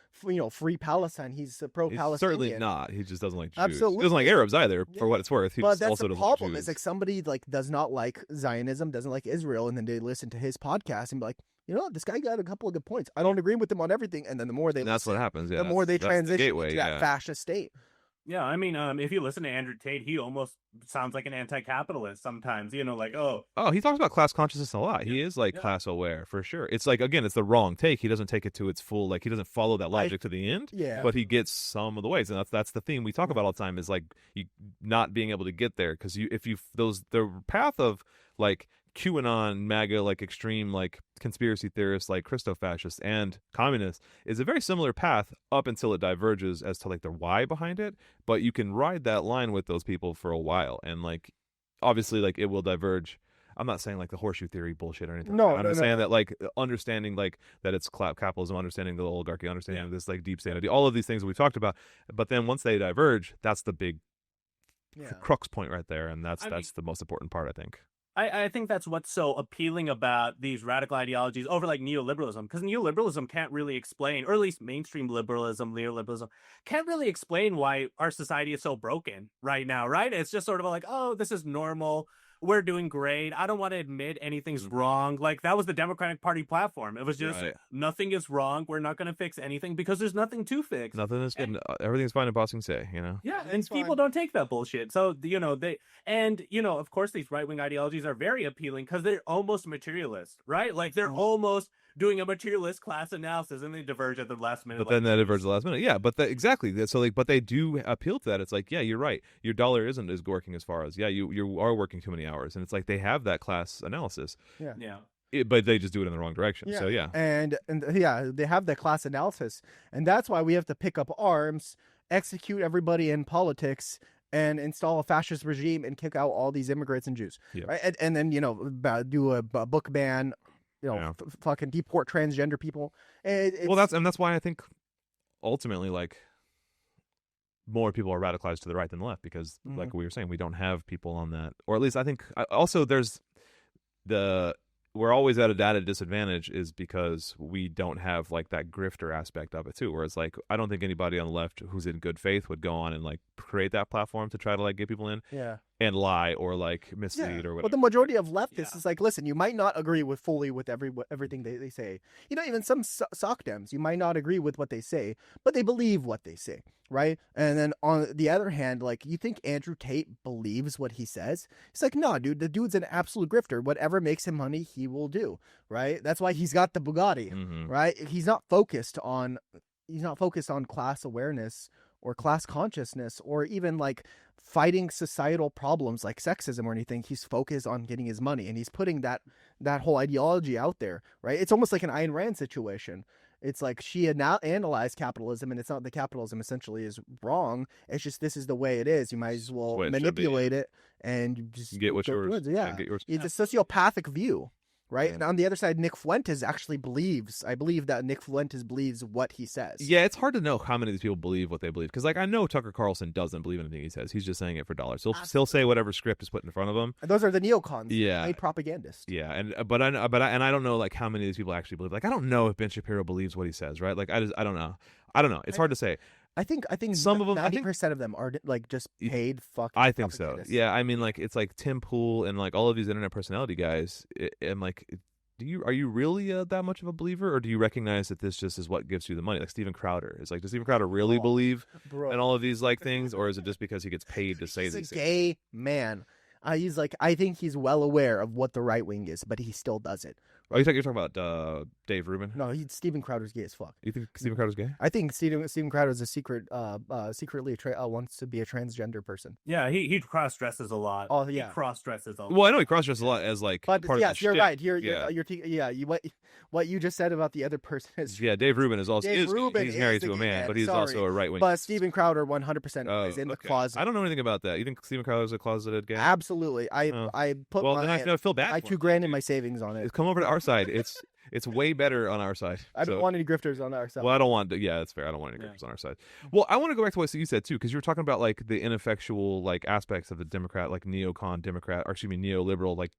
free Palestine. He's pro-Palestinian. He's certainly not. He just doesn't like Jews. Absolutely. He doesn't like Arabs either, for what it's worth. He But just that's also the doesn't like problem. Jews. Is like somebody like does not like Zionism, doesn't like Israel, and then they listen to his podcast and be like, this guy got a couple of good points. I don't agree with him on everything, and then the more they that's what happens. Yeah, the more they transition gateway, to that fascist state. Yeah, I mean, if you listen to Andrew Tate, he almost sounds like an anti-capitalist sometimes. Like, oh, he talks about class consciousness a lot. He is like class aware for sure. It's like again, it's the wrong take. He doesn't take it to its full. Like he doesn't follow that logic to the end. Yeah, but he gets some of the ways, and that's the theme we talk about all the time. Is like you not being able to get there because the path of like QAnon, MAGA, like extreme, like conspiracy theorists, like Christo-fascists and communists is a very similar path up until it diverges as to like the why behind it. But you can ride that line with those people for a while, and like obviously, like it will diverge. I'm not saying like the horseshoe theory bullshit or anything. I'm just saying that like understanding like that it's capitalism, understanding the oligarchy, understanding this like deep state, all of these things that we've talked about. But then once they diverge, that's the big crux point right there, and that's the most important part, I think. I think that's what's so appealing about these radical ideologies over like neoliberalism, because neoliberalism can't really explain, or at least mainstream liberalism, neoliberalism, can't really explain why our society is so broken right now, right? It's just sort of like, oh, this is normal. We're doing great. I don't want to admit anything's wrong. Like that was the Democratic Party platform. It was just nothing is wrong. We're not going to fix anything because there's nothing to fix. Nothing is good. Everything's fine in Bossing say, Yeah, and people don't take that bullshit. So of course these right-wing ideologies are very appealing because they're almost materialist, right? Like they're almost doing a materialist class analysis, and they diverge at the last minute. But then they diverge at the last minute. Yeah, but exactly. So like, but they do appeal to that. It's like, yeah, you're right. Your dollar isn't as working as far as you are working too many hours, and it's like they have that class analysis. Yeah. But they just do it in the wrong direction. Yeah. So and they have the class analysis, and that's why we have to pick up arms, execute everybody in politics, and install a fascist regime and kick out all these immigrants and Jews, right? And then do a book ban. Fucking deport transgender people. That's why I think ultimately, like, more people are radicalized to the right than the left because, like we were saying, we don't have people on that, or at least I think. Also, there's we're always at a data disadvantage is because we don't have like that grifter aspect of it too. Where it's like I don't think anybody on the left who's in good faith would go on and like create that platform to try to like get people in. And lie or like mislead or whatever. But the majority of leftists is like, listen, you might not agree with everything they say. Even some sock dems, you might not agree with what they say, but they believe what they say, right? And then on the other hand, like, you think Andrew Tate believes what he says? It's like, no, dude, the dude's an absolute grifter. Whatever makes him money, he will do, right? That's why he's got the Bugatti, right? He's not focused on class awareness or class consciousness or even like fighting societal problems like sexism or anything. He's focused on getting his money, and he's putting that whole ideology out there, right? It's almost like an Ayn Rand situation. It's like she had now analyzed capitalism, and it's not that capitalism essentially is wrong. It's just this is the way it is. You might as well manipulate it and just get what yours. Get yours. It's a sociopathic view. Right. And on the other side, Nick Fuentes actually believes. I believe that Nick Fuentes believes what he says. Yeah, it's hard to know how many of these people believe what they believe. Because, like, I know Tucker Carlson doesn't believe anything he says. He's just saying it for dollars. He'll say whatever script is put in front of him. And those are the neocons. Yeah. Made propagandists. Yeah. And I don't know, like, how many of these people actually believe. Like, I don't know if Ben Shapiro believes what he says, right? Like, I don't know. It's hard to say. I think some of them, 90% of them are like just paid fucking. I think so. Yeah, I mean, like it's like Tim Pool and like all of these internet personality guys, and like are you really that much of a believer, or do you recognize that this just is what gives you the money? Like Steven Crowder is like, does Steven Crowder really believe in all of these like things, or is it just because he gets paid to say He's these a things? gay man. He's like, I think he's well aware of what the right wing is, but he still does it. Oh, you're talking about Dave Rubin? No, Steven Crowder's gay as fuck. You think Steven Crowder's gay? I think Steven Crowder's a secretly wants to be a transgender person. Yeah, he cross dresses a lot. Oh yeah, he cross dresses a lot. Well, I know he cross dresses a lot as like but part yes, of the you're shtick. right. You're what you just said about the other person is Yeah, Dave Rubin is also Dave Rubin he's is married the to a gay man, man, but he's sorry. also a right wing. But Steven Crowder 100% is in the closet. I don't know anything about that. You think Steven Crowder's a closeted gay? Absolutely. I put then I feel bad. my for him. $2,000 in my savings on it. Come over to our side. It's way better on our side. I don't want any grifters on our side. Well, I don't want to. Yeah, that's fair. I don't want any grifters on our side. Well, I want to go back to what you said too, because you were talking about like the ineffectual like aspects of the Democrat, like neoliberal, like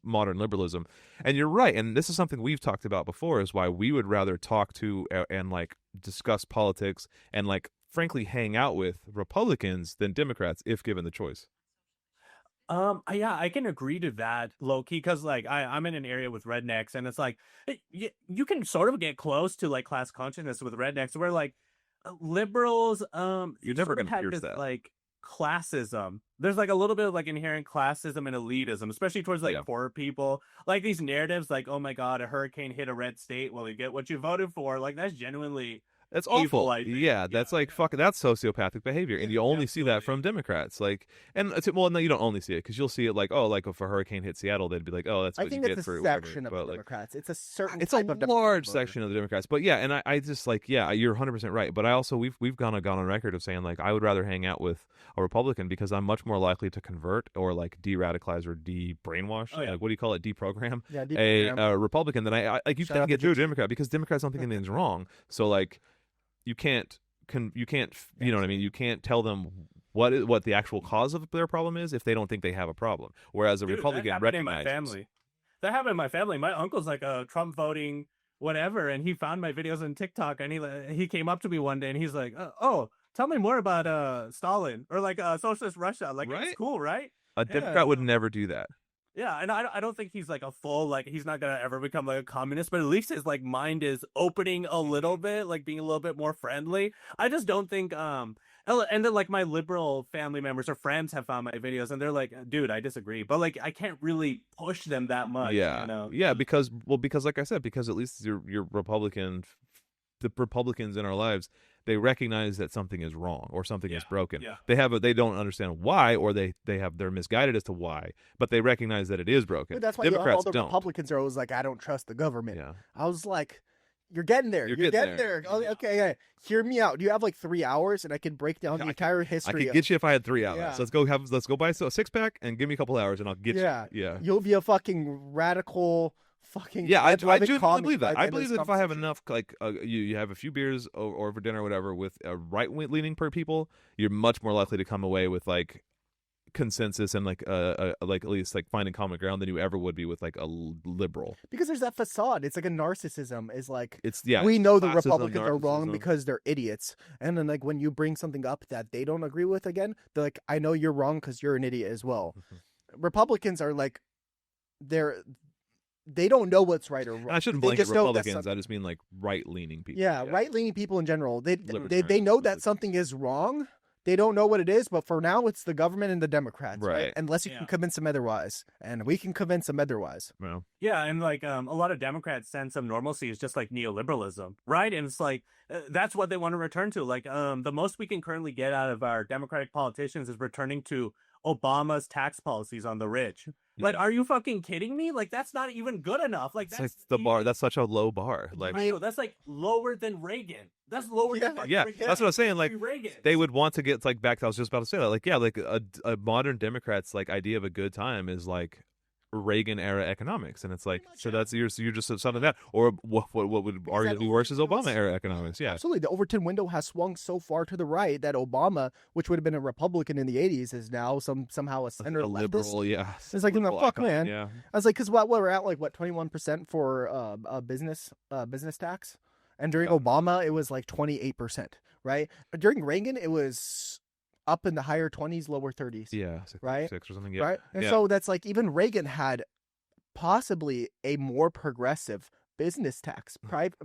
modern liberalism. And you're right. And this is something we've talked about before, is why we would rather talk to and like discuss politics and like frankly hang out with Republicans than Democrats if given the choice. Yeah, I can agree to that, low key, because like I'm in an area with rednecks, and it's like you can sort of get close to like class consciousness with rednecks, where like liberals, you're never gonna pierce this, that. like classism. There's like a little bit of like inherent classism and elitism, especially towards like poor people. Like these narratives, like, oh my god, a hurricane hit a red state. Well, you get what you voted for. Like that's genuinely. That's awful. Yeah, that's like that's sociopathic behavior, and you only see that from Democrats. Like, and well, no, you don't only see it, because you'll see it like, oh, like if a hurricane hit Seattle, they'd be like, oh, that's what you get for. I think it's a section of the Democrats. It's a certain. It's a large section of the Democrats, but yeah, and I just like, yeah, you're 100% right. But I also we've gone on record of saying like I would rather hang out with a Republican because I'm much more likely to convert or like de-radicalize or de-brainwash. Oh, yeah. Like what do you call it? Deprogram. Yeah, a Republican than I like. You can't get through a Democrat because Democrats don't think anything's wrong. So like. You can't, you know what I mean? You can't tell them what the actual cause of their problem is if they don't think they have a problem. Whereas a Republican recognizes. That happened in my family. My uncle's like a Trump voting whatever, and he found my videos on TikTok, and he came up to me one day, and he's like, "Oh, tell me more about Stalin or like socialist Russia. Like, right? It's cool, right?" A Democrat would never do that. Yeah, and I don't think he's like a full, like, he's not gonna ever become like a communist, but at least his like mind is opening a little bit, like being a little bit more friendly. I just don't think and then like my liberal family members or friends have found my videos and they're like, dude, I disagree, but like I can't really push them that much. Yeah, you know? Yeah, because like I said, because at least your Republican, the Republicans in our lives, they recognize that something is wrong or something is broken. Yeah. They don't understand why, or they're misguided as to why, but they recognize that it is broken. Dude, that's why Democrats all the don't. Republicans are always like, I don't trust the government. Yeah. I was like, you're getting there. You're getting there. Okay, hear me out. Do you have like 3 hours and I can break down the entire history? I could get you if I had 3 hours. Yeah. Let's go buy a 6-pack and give me a couple hours and I'll get you. Yeah. You'll be a fucking radical. Fucking I do believe that. I believe that if I have conversation. enough, like you have a few beers or for dinner or whatever with right-leaning people, you're much more likely to come away with like consensus and like at least like finding common ground than you ever would be with like a liberal. Because there's that facade. It's like a narcissism. Is like we we know the classism, Republicans are wrong narcissism. because they're idiots, and then like when you bring something up that they don't agree with again, they're like, I know you're wrong because you're an idiot as well. Republicans are like they don't know what's right or wrong. And I shouldn't They blanket just know Republicans. I just mean like right-leaning people. Yeah, right-leaning people in general. They know Libertarians. that something is wrong. They don't know what it is, but for now, it's the government and the Democrats, right? Unless you can convince them otherwise, and we can convince them otherwise. Well. Yeah, and like a lot of Democrats' sense of normalcy is just like neoliberalism, right? And it's like that's what they want to return to. Like the most we can currently get out of our Democratic politicians is returning to Obama's tax policies on the rich. Like, are you fucking kidding me? Like, that's not even good enough. Like, that's the bar. That's such a low bar. Like, that's like lower than Reagan. That's lower than Reagan. That's what I'm saying. Like, Reagan. They would want to get like back. I was just about to say that. Like, yeah, like a modern Democrat's like idea of a good time is like Reagan era economics, and it's like that's you're just something that, or what would arguably be worse is Obama era economics. Yeah, absolutely. The Overton window has swung so far to the right that Obama, which would have been a Republican in the '80s, is now somehow a center liberal. Yeah, it's like fuck, man. Yeah, I was like, because what we're at like 21% for business tax, and during Obama it was like 28%, right? During Reagan it was up in the higher 20s, lower 30s. Yeah, right, 6 or something. Yeah, right. And so that's like even Reagan had possibly a more progressive business tax,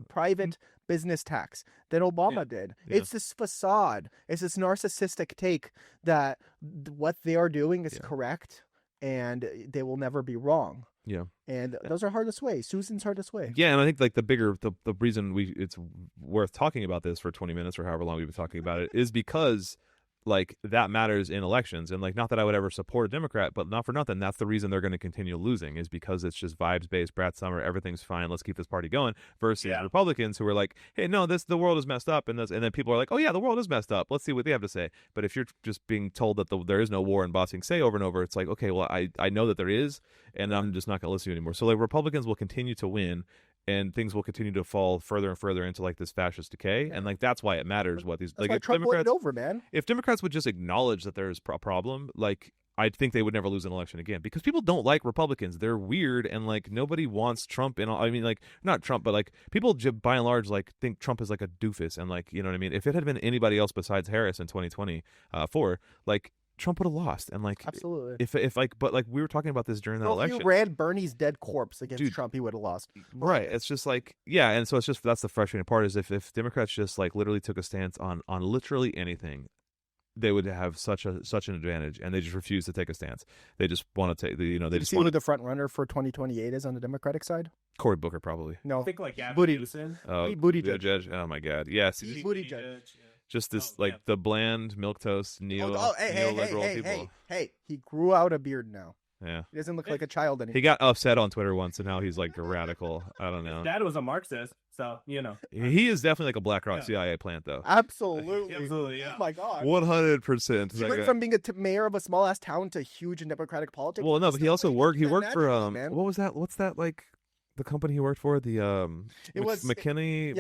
private business tax than Obama did. Yeah. It's this facade. It's this narcissistic take that what they are doing is correct and they will never be wrong. Yeah. And those are hard to sway. Susan's hard to sway. Yeah, and I think like the reason it's worth talking about this for 20 minutes or however long we've been talking about it is because like that matters in elections. And like, not that I would ever support a Democrat, but not for nothing, that's the reason they're going to continue losing, is because it's just vibes based. Brad Summer, everything's fine, let's keep this party going, versus Republicans who are like, hey, no, the world is messed up, and then people are like, oh yeah, the world is messed up, let's see what they have to say. But if you're just being told that there is no war in Ba Sing Se over and over, it's like, okay, well, I know that there is, and I'm just not going to listen to you anymore. So like, Republicans will continue to win, and things will continue to fall further and further into like this fascist decay, and like that's why it matters what these That's like why if Trump Democrats won it over, man. if Democrats would just acknowledge that there's a problem, like I think they would never lose an election again, because people don't like Republicans. They're weird, and like nobody wants Trump. And I mean, like not Trump, but like people by and large like think Trump is like a doofus, and like, you know what I mean. If it had been anybody else besides Harris in 2024, like Trump would have lost. And like, absolutely, if like, but like we were talking about this during that election. If you ran Bernie's dead corpse against Trump, he would have lost. Right. It's just like, yeah, and so it's just, that's the frustrating part, is if Democrats just like literally took a stance on literally anything, they would have such an advantage, and they just refuse to take a stance. They just want to take the, they just see who the front runner for 2028 is on the Democratic side. Cory Booker, probably. No, I think like Buttigieg. Buttigieg. Oh my God, yes. Buttigieg. Just this the bland milquetoast neoliberal people. Hey, he grew out a beard now. Yeah, he doesn't look like a child anymore. He got upset on Twitter once, and now he's like a radical. I don't know. His dad was a Marxist, so he is definitely like a BlackRock CIA plant, though. Absolutely, yeah. Oh my God, 100%. He went from being a mayor of a small ass town to huge in Democratic politics. Well, no, but he also worked. He worked for what was that? What's that like? The company he worked for, it was McKinney,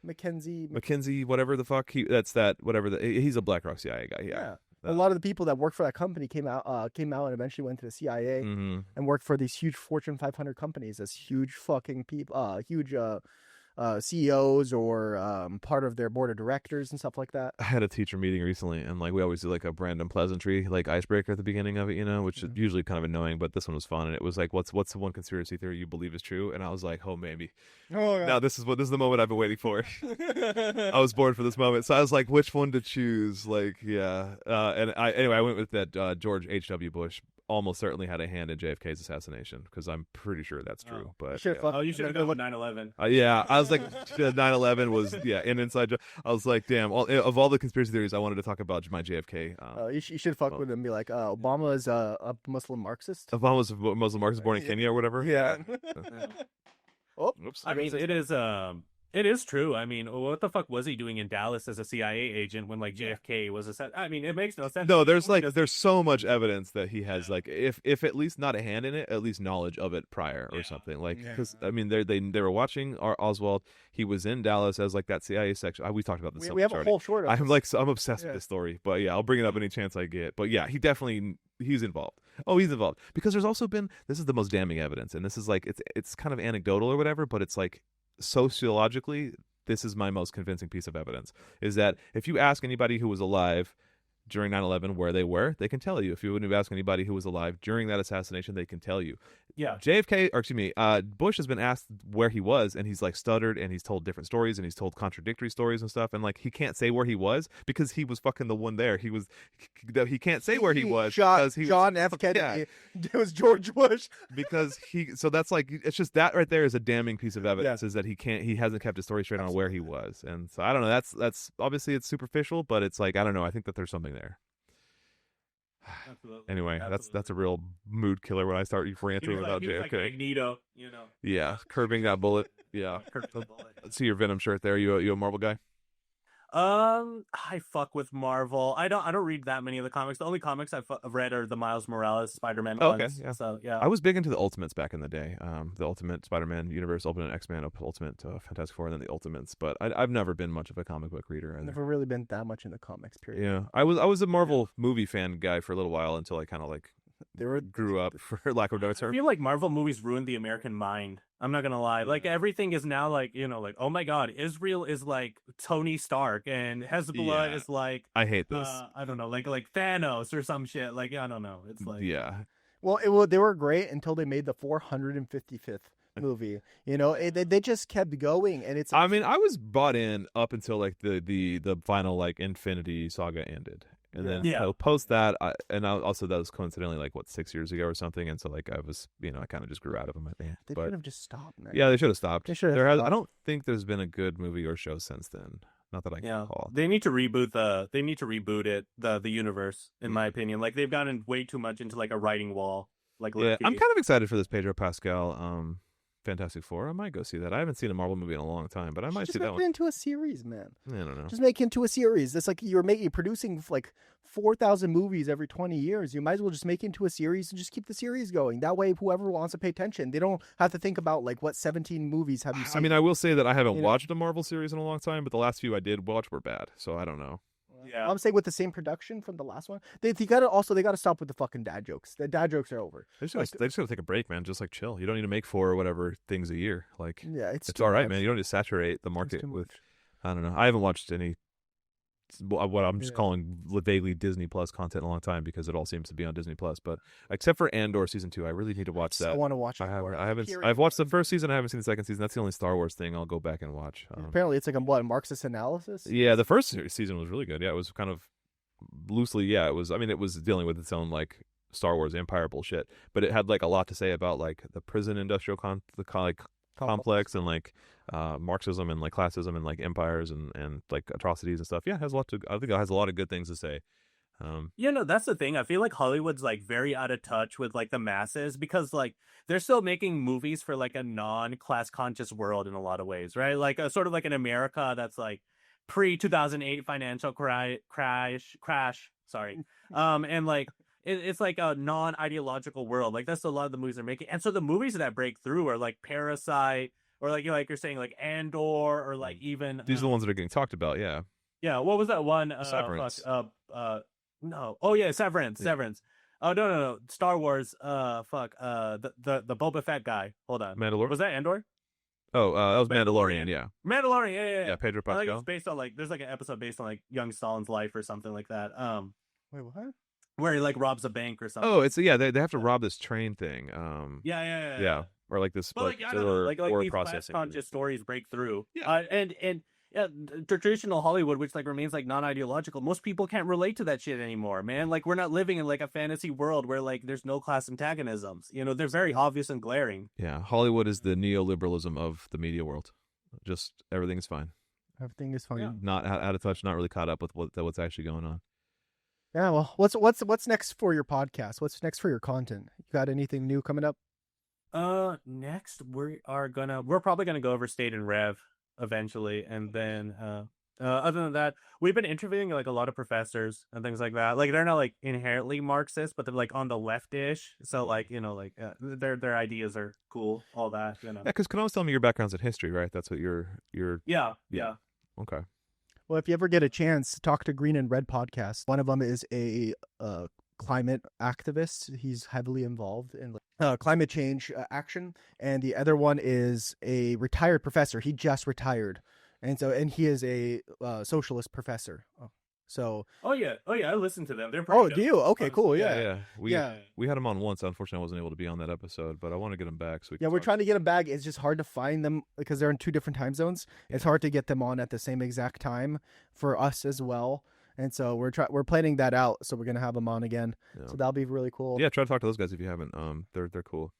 McKinsey, whatever the fuck. He's a BlackRock CIA guy. Yeah. A lot of the people that worked for that company came out and eventually went to the CIA and worked for these huge Fortune 500 companies as huge fucking people, huge CEOs or part of their board of directors and stuff like that. I had a teacher meeting recently, and like we always do like a random pleasantry, like icebreaker at the beginning of it, which is usually kind of annoying, but this one was fun. And it was like, what's the one conspiracy theory you believe is true? And I was like, oh, maybe. Oh, yeah. Now this is the moment I've been waiting for. I was born for this moment, so I was like, which one to choose? Like, yeah. And I went with that George H.W. Bush almost certainly had a hand in JFK's assassination, because I'm pretty sure that's true. But you should have gone with 9/11. Yeah, I was like 9/11 was an inside joke. I was like, damn, of all the conspiracy theories, I wanted to talk about my JFK. You should fuck with him and be like, Obama is a Muslim Marxist. Obama's a Muslim Marxist born in Kenya or whatever. Yeah. Oops. I mean, it is true. I mean, what the fuck was he doing in Dallas as a CIA agent when like JFK was I mean, it makes no sense. No, there's so much evidence that he has like, if at least not a hand in it, at least knowledge of it prior or something. Like, because I mean, they were watching Oswald. He was in Dallas as like that CIA section. We talked about this. We have a whole short. I'm obsessed with this story, but yeah, I'll bring it up any chance I get. But yeah, he's involved. Oh, he's involved, because there's also been, this is the most damning evidence, and this is like it's kind of anecdotal or whatever, but it's like, sociologically, this is my most convincing piece of evidence, is that if you ask anybody who was alive during 9/11 where they were, they can tell you. If you wouldn't ask anybody who was alive during that assassination, they can tell you. Yeah. Bush has been asked where he was, and he's like stuttered, and he's told different stories, and he's told contradictory stories and stuff, and like he can't say where he was because he was fucking the one there. He can't say where he was because John F. Kennedy. It was George Bush. Because so that's like, it's just that right there is a damning piece of evidence, is that he hasn't kept his story straight on where he was. And so I don't know, that's obviously it's superficial, but it's like, I don't know, I think that there's something there. Absolutely. Anyway, that's a real mood killer when I start ranting about JFK. Like Magneto, Yeah, curbing that bullet. Yeah. Let's see your Venom shirt there. You a Marvel guy? I fuck with Marvel. I don't read that many of the comics. The only comics I've read are the Miles Morales Spider-Man ones. Okay, yeah. So yeah, I was big into the Ultimates back in the day. The Ultimate Spider-Man universe, Ultimate X-Men, Ultimate Fantastic Four, and then the Ultimates. But I've never been much of a comic book reader. I've never really been that much in the comics. Period. Yeah, I was a Marvel movie fan guy for a little while until I kind of like grew up, for lack of a better term. I feel like Marvel movies ruined the American mind. I'm not gonna lie. Like everything is now like, like, oh my god, Israel is like Tony Stark and Hezbollah is like, I hate this. I don't know, like Thanos or some shit. Like, I don't know. It's like, yeah. Well, they were great until they made the 455th movie. You know, they just kept going, and it's. I mean, I was bought in up until like the final like Infinity Saga ended, and then post that, also that was coincidentally like what 6 years ago or something, and so like I was, I kind of just grew out of them. I think They should have just stopped. Man. Yeah, they should have stopped. They should have. I don't think there's been a good movie or show since then. Not that I can recall. They need to reboot the universe, in my opinion. Like they've gotten way too much into like a writing wall. Like I'm kind of excited for this Pedro Pascal Fantastic Four. I might go see that. I haven't seen a Marvel movie in a long time, but I might see that one. Just make it into a series, man. I don't know. Just make it into a series. It's like you're producing like 4,000 movies every 20 years. You might as well just make it into a series and just keep the series going. That way, whoever wants to pay attention, they don't have to think about like what 17 movies have you seen. I mean, I will say that I haven't watched a Marvel series in a long time, but the last few I did watch were bad, so I don't know. Yeah, I'm saying with the same production from the last one, they gotta stop with the fucking dad jokes. The dad jokes are over. They just gotta take a break, man. Just like chill. You don't need to make 4 or whatever things a year. Like, yeah, it's all right, man. You don't need to saturate the market with. I don't know. I haven't watched any what I'm just calling vaguely Disney Plus content in a long time because it all seems to be on Disney Plus. But except for Andor season 2, I really need to watch that. I want to watch it. I've watched the first season. I haven't seen the second season. That's the only Star Wars thing I'll go back and watch. Apparently, it's like a Marxist analysis. Yeah, the first season was really good. Yeah, it was kind of loosely. Yeah, it was. I mean, it was dealing with its own like Star Wars Empire bullshit, but it had like a lot to say about like the prison industrial complex and like Marxism and like classism and like empires and like atrocities and stuff. Yeah, it has a lot to. I think it has a lot of good things to say. That's the thing. I feel like Hollywood's like very out of touch with like the masses because like they're still making movies for like a non-class conscious world in a lot of ways, right? Like a sort of like an America that's like pre-2008 financial crash. Sorry. And like it's like a non-ideological world. Like that's a lot of the movies they're making. And so the movies that break through are like Parasite or like like you're saying like Andor or like even these are the ones that are getting talked about. Yeah. Yeah. What was that one? Severance. No. Oh yeah, Severance. Oh no. Star Wars. The Boba Fett guy. Hold on. Mandalorian. Was that Andor? Oh, that was Mandalorian. Yeah. Mandalorian. Yeah. Pedro Pascal. I think it's based on like there's like an episode based on like young Stalin's life or something like that. Wait, what? Where he like robs a bank or something. Oh, it's they have to rob this train thing. Yeah. Or like this, but like these class conscious stories break through. Yeah. And traditional Hollywood, which like remains like non-ideological, most people can't relate to that shit anymore, man. Like we're not living in like a fantasy world where like there's no class antagonisms. They're very obvious and glaring. Yeah, Hollywood is the neoliberalism of the media world. Just everything's fine. Everything is fine. Yeah. Not out of touch. Not really caught up with what's actually going on. Yeah. Well, what's next for your podcast? What's next for your content? You got anything new coming up? Next we're probably gonna go over State and Rev eventually, and then other than that, we've been interviewing like a lot of professors and things like that. Like they're not like inherently Marxist, but they're like on the leftish. So like their ideas are cool, all that. Yeah, because Kano's telling me your background's in history, right? That's what you're. Yeah. Okay. Well, if you ever get a chance, talk to Green and Red podcast. One of them is a climate activist. He's heavily involved in climate change action, and the other one is a retired professor. He just retired, and he is a socialist professor. Oh yeah, I listen to them. They're pretty do you? Okay, cool. Yeah. We had him on once. Unfortunately, I wasn't able to be on that episode, but I want to get him back. So we're trying to get him back. It's just hard to find them because they're in 2 different time zones. It's hard to get them on at the same exact time for us as well. And so we're planning that out. So we're gonna have them on again. Yeah. So that'll be really cool. Yeah, try to talk to those guys if you haven't. They're cool.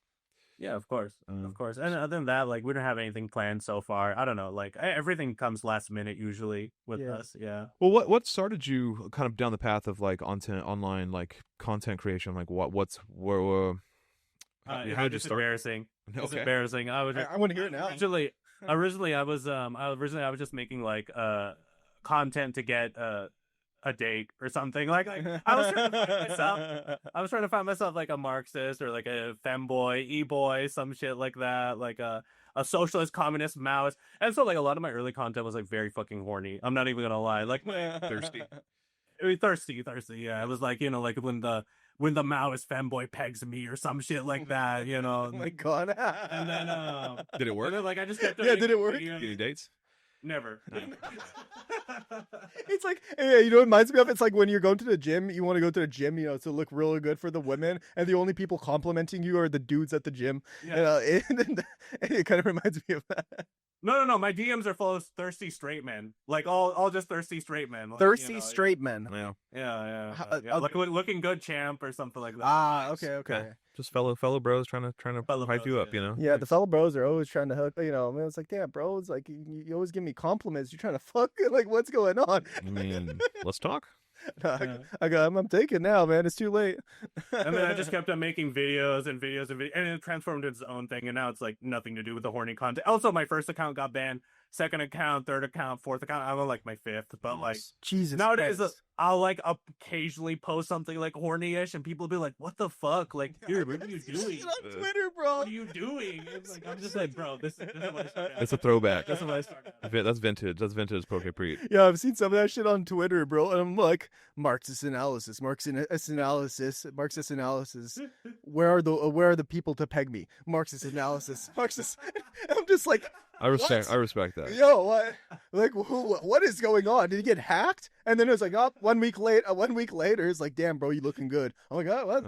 Yeah, of course. And other than that, like we don't have anything planned so far. I don't know. Like everything comes last minute usually with us. Yeah. Well, what started you kind of down the path of like online like content creation? Like where how did you start? Embarrassing. Okay. It's embarrassing. I want to hear it now. Originally, I was just making like content to get a date or something. Like I was trying to find myself like a Marxist or like a femboy, e-boy, some shit like that, like a socialist, communist, Maoist. And so like a lot of my early content was like very fucking horny. I'm not even gonna lie, like thirsty. Yeah, it was like like when the Maoist femboy pegs me or some shit like that, Oh my god! And then did it work? And then, like I just kept did it work? Any dates? Never. It's like, you know, it reminds me of, it's like when you're going to the gym, you want to go to the gym, you know, to look really good for the women, and the only people complimenting you are the dudes at the gym. Yeah. And it kind of reminds me of that. No. My DMs are full of thirsty straight men. Like all just thirsty straight men. Like, Thirsty straight men. Yeah. Yeah. How- Looking good, champ, or something like that. Ah, okay. Yeah. Just fellow bros trying to Fellow hype bros, you up, yeah. you know. Yeah, the fellow bros are always trying to hook, you know. I mean, it's like, damn, bro, it's like you always give me compliments. You're trying to fuck, like, what's going on? I mean, let's talk. No, Yeah. I'm taking now, man. It's too late. And then I just kept on making videos, and it transformed into its own thing. And now it's like nothing to do with the horny content. Also, my first account got banned. Second account, third account, fourth account. I'm on like my fifth, but like Jesus. nowadays, Christ. I'll like occasionally post something like horny-ish, and people will be like, "What the fuck? Like, dude, what are you doing? On Twitter, bro. What are you doing?" It's like I'm just like, bro, this is what I started. It's a throwback. This is what I started. That's vintage. That's vintage Poke Preet. Yeah, I've seen some of that shit on Twitter, bro, and I'm like, Marxist analysis. Where are the people to peg me? Marxist analysis. Marxist. I'm just like, I respect that. yo, what? Like, what is going on? Did he get hacked? And then it was like, oh, 1 week later, it's like, damn, bro, you looking good. I'm like, oh, what?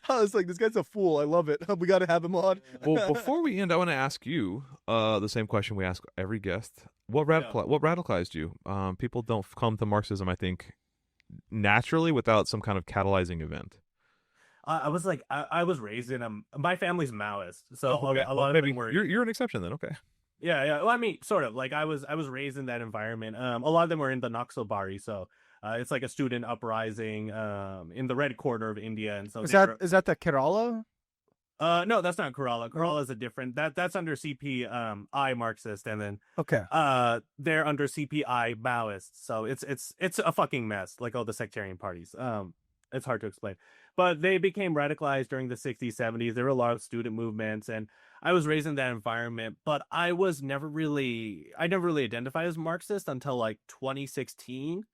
I was like, this guy's a fool. I love it. We got to have him on. Well, before we end, I want to ask you the same question we ask every guest. What radicalized you? People don't come to Marxism, I think, naturally without some kind of catalyzing event. I was like, I was raised in my family's Maoist, so a lot of maybe them were. you're an exception then. Okay. Yeah. Well, I mean, sort of. Like I was raised in that environment. A lot of them were in the Naxalbari, so it's like a student uprising in the red quarter of India, and so is that the Kerala? No, that's not Kerala. Kerala is a different. That's under CPI Marxist, and then Okay. they're under CPI Maoist. So it's a fucking mess, like all the sectarian parties. It's hard to explain, but they became radicalized during the 60s, 70s. There were a lot of student movements, and I was raised in that environment, but I never really identified as Marxist until like 2016,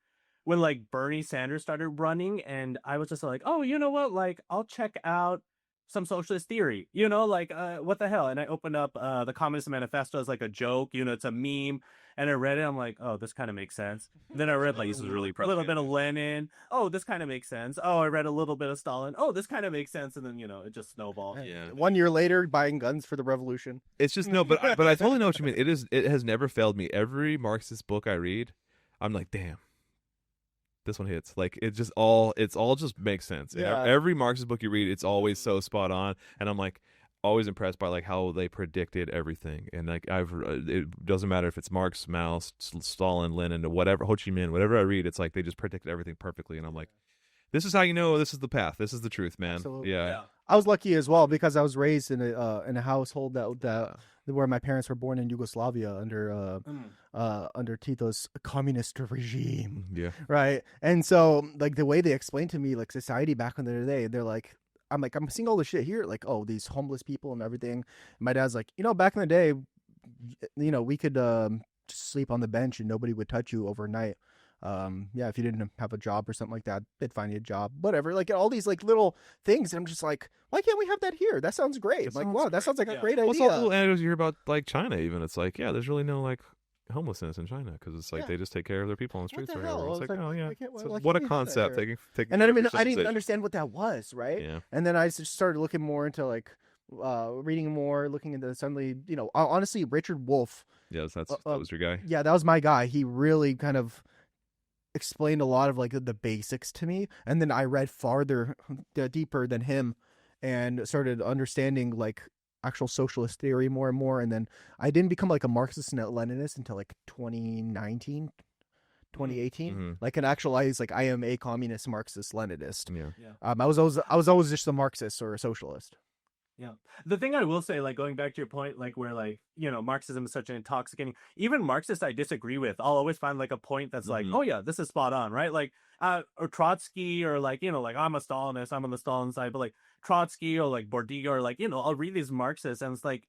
when like Bernie Sanders started running, and I was just like, oh, you know what? Like, I'll check out some socialist theory, you know, like what the hell? And I opened up the Communist Manifesto as like a joke, you know, it's a meme. And I read it, I'm like, oh, this kind of makes sense. Then I read like This is really a little bit of Lenin. Oh, this kind of makes sense. Oh, I read a little bit of Stalin. Oh, this kind of makes sense. And then, you know, it just snowballed. Yeah. 1 year later, buying guns for the revolution. It's just but I totally know what you mean. It has never failed me. Every Marxist book I read, I'm like, damn, this one hits. Like it's all just makes sense. Yeah. Every Marxist book you read, it's always so spot on, and I'm like always impressed by like how they predicted everything. And like it doesn't matter if it's Marx, Mao, Stalin, Lenin, or whatever, Ho Chi Minh, whatever I read, it's like they just predicted everything perfectly. And I'm like, this is how you know this is the path. This is the truth, man. Absolutely. Yeah. I was lucky as well because I was raised in a household that where my parents were born in Yugoslavia under Tito's communist regime. Yeah. Right. And so like the way they explained to me like society back in the day, they're like, I'm seeing all this shit here, like, oh, these homeless people and everything. And my dad's like, you know, back in the day, you know, we could just sleep on the bench and nobody would touch you overnight. Yeah, if you didn't have a job or something like that, they'd find you a job, whatever. Like all these like little things. And I'm just like, why can't we have that here? That sounds great. I'm like, wow, that sounds like a great idea. What's all the little anecdotes you hear about like China? Even it's like, yeah, there's really no like homelessness in China because it's like they just take care of their people on the streets the or whatever. hell? It's like, oh yeah, why what a can't we have that concept. here? Taking And then I didn't even civilization. understand what that was, right? Yeah. And then I just started looking more into like reading more, looking into suddenly, you know, honestly, Richard Wolff. Yes, that was your guy. Yeah, that was my guy. He really kind of explained a lot of like the basics to me, and then I read farther, deeper than him, and started understanding like actual socialist theory more and more. And then I didn't become like a Marxist and a Leninist until like 2019. 2018, Mm-hmm. like an actualized like I am a communist Marxist Leninist. Yeah. I was always just a Marxist or a socialist. Yeah. The thing I will say, like going back to your point, like where like, you know, Marxism is such an intoxicating, even Marxists I disagree with. I'll always find like a point that's like, oh yeah, this is spot on, right? Like, or Trotsky or like, you know, like I'm a Stalinist, I'm on the Stalin side, but like Trotsky or like Bordiga or like, you know, I'll read these Marxists and it's like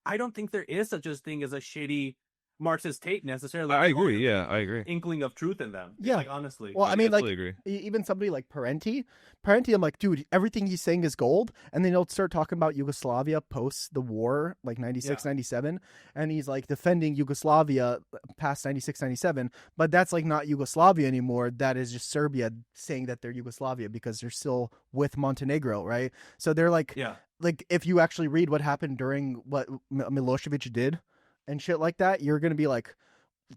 I don't think there is such a thing as a shitty Marxist take necessarily. I agree. Yeah, I agree. Inkling of truth in them. Yeah. Like, honestly. Well, I mean, like, agree. even somebody like Parenti, I'm like, dude, everything he's saying is gold. And then he'll start talking about Yugoslavia post the war, like 96, 97. And he's like defending Yugoslavia past 96, 97. But that's like not Yugoslavia anymore. That is just Serbia saying that they're Yugoslavia because they're still with Montenegro, right? So they're like, like if you actually read what happened during what Milosevic did and shit like that, you're going to be like,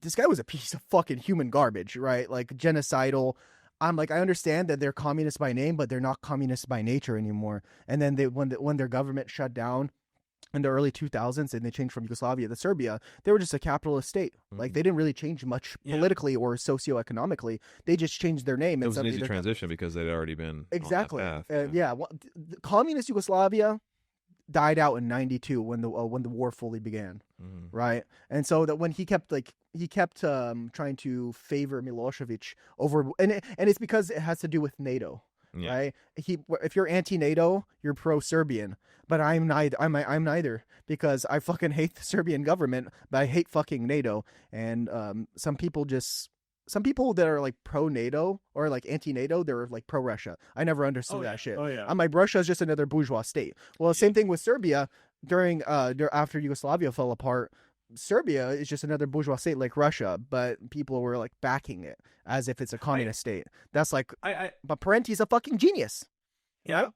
this guy was a piece of fucking human garbage, right? Like genocidal. I'm like, I understand that they're communists by name, but they're not communists by nature anymore. And then when their government shut down in the early 2000s and they changed from Yugoslavia to Serbia, they were just a capitalist state. Like they didn't really change much politically or socioeconomically. They just changed their name. It was an easy transition because they'd already been exactly. on that path. Communist Yugoslavia died out in 92 when the war fully began, right? And so that when he kept trying to favor Milosevic over, and it's because it has to do with NATO, right? If you're anti-NATO, you're pro-Serbian, but I'm neither. I'm neither because I fucking hate the Serbian government, but I hate fucking NATO. And some people that are like pro-NATO or like anti-NATO, they're like pro-Russia. I never understood that shit. I'm like, Russia is just another bourgeois state. Well, same thing with Serbia after Yugoslavia fell apart. Serbia is just another bourgeois state like Russia, but people were like backing it as if it's a communist state. That's like, but Parenti's a fucking genius. Yeah,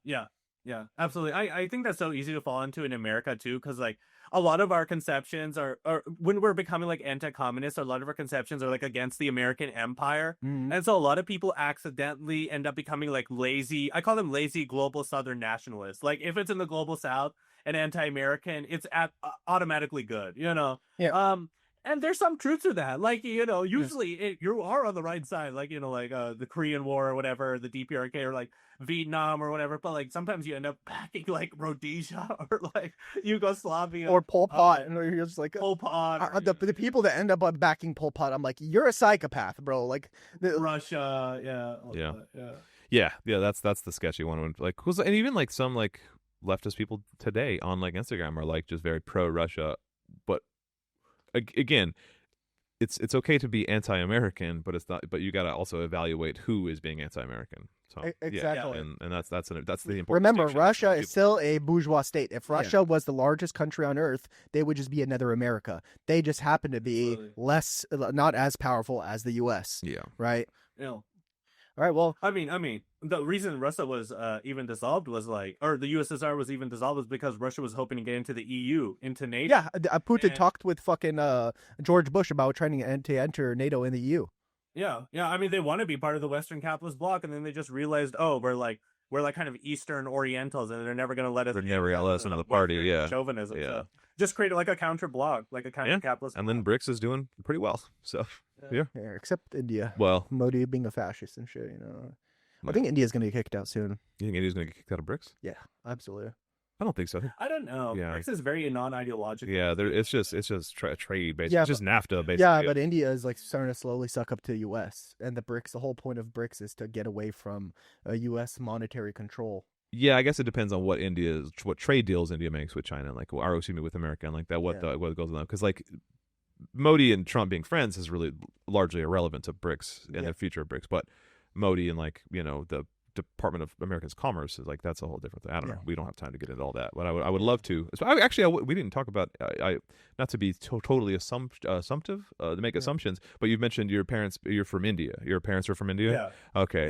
absolutely. I think that's so easy to fall into in America too, because like a lot of our conceptions are when we're becoming like anti-communist, a lot of our conceptions are like against the American empire. And so a lot of people accidentally end up becoming like lazy. I call them lazy global Southern nationalists. Like if it's in the global South and anti-American, it's automatically good, you know? And there's some truth to that. Like, you know, usually you are on the right side, like, you know, like the Korean War or whatever, the DPRK or like Vietnam or whatever. But like sometimes you end up backing like Rhodesia or like Yugoslavia or Pol Pot. And you're just like, Pol Pot. The people that end up backing Pol Pot, I'm like, you're a psychopath, bro. Like Russia. That's the sketchy one. Like, and even like some like leftist people today on like Instagram are like just very pro Russia, but again, it's okay to be anti-American, but it's not. But you got to also evaluate who is being anti-American. So exactly, and that's the important. Remember, Russia is still a bourgeois state. If Russia was the largest country on earth, they would just be another America. They just happen to be not as powerful as the U.S. Yeah, right. All right. Well, I mean, the reason Russia was even dissolved was or the USSR was even dissolved was because Russia was hoping to get into the EU, into NATO. Yeah, Putin talked with fucking George Bush about trying to enter NATO in the EU. Yeah. I mean, they want to be part of the Western capitalist bloc, and then they just realized, we're like kind of Eastern Orientals, and they're never going to let us. They're never going to let us another party. Yeah, chauvinism. Yeah. So just create like a counter bloc, like a counter capitalist. And then BRICS is doing pretty well. So yeah, except India. Well, Modi being a fascist and shit, you know. I think India's going to get kicked out soon. You think India's going to get kicked out of BRICS? Yeah, absolutely. I don't think so. I don't know. Yeah. BRICS is very non-ideological. Yeah, it's just trade basically. Yeah, it's just NAFTA basically. Yeah, but India is like starting to slowly suck up to the U.S. and the BRICS. The whole point of BRICS is to get away from U.S. monetary control. Yeah, I guess it depends on what trade deals India makes with China, like with America, and like that. What goes on? Because like Modi and Trump being friends is really largely irrelevant to BRICS and the future of BRICS. But Modi and like the Department of American Commerce is like that's a whole different thing. I don't know. We don't have time to get into all that, but I would love to. We didn't talk about not to be totally assumptive to make assumptions, but you mentioned your parents. You're from India. Your parents are from India. Yeah. Okay.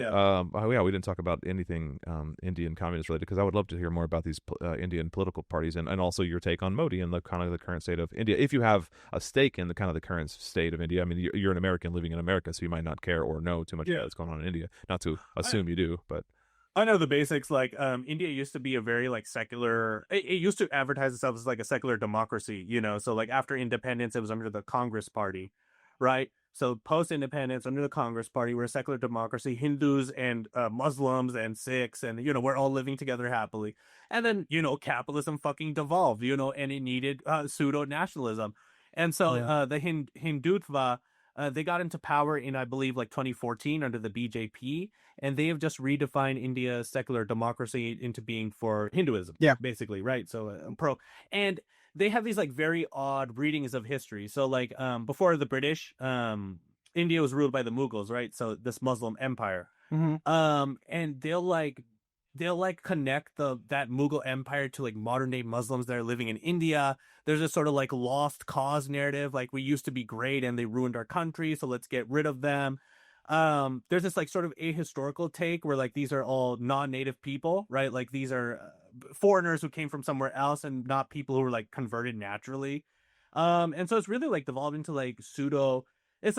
We didn't talk about anything Indian communist related because I would love to hear more about these Indian political parties and also your take on Modi and the kind of the current state of India. If you have a stake in the kind of the current state of India, I mean, you're an American living in America, so you might not care or know too much about what's going on in India. Not to assume you do, but. I know the basics. Like, India used to be a very like secular. It used to advertise itself as like a secular democracy, you know. So like after independence, it was under the Congress Party, right? So post independence, under the Congress Party, we're a secular democracy. Hindus and Muslims and Sikhs, and we're all living together happily. And then capitalism fucking devolved, and it needed pseudo nationalism, and so the Hindutva. They got into power in, I believe, like 2014 under the BJP, and they have just redefined India's secular democracy into being for Hinduism. Yeah, basically, right? So pro, and they have these like very odd readings of history. So like before the British, India was ruled by the Mughals, right? So this Muslim empire. Mm-hmm. And they'll connect that Mughal empire to like modern day Muslims that are living in India. There's a sort of like lost cause narrative, like we used to be great and they ruined our country, so let's get rid of them. There's this like sort of ahistorical take where like these are all non-native people, right? Like these are foreigners who came from somewhere else and not people who were like converted naturally. And so it's really like devolved into like pseudo. It's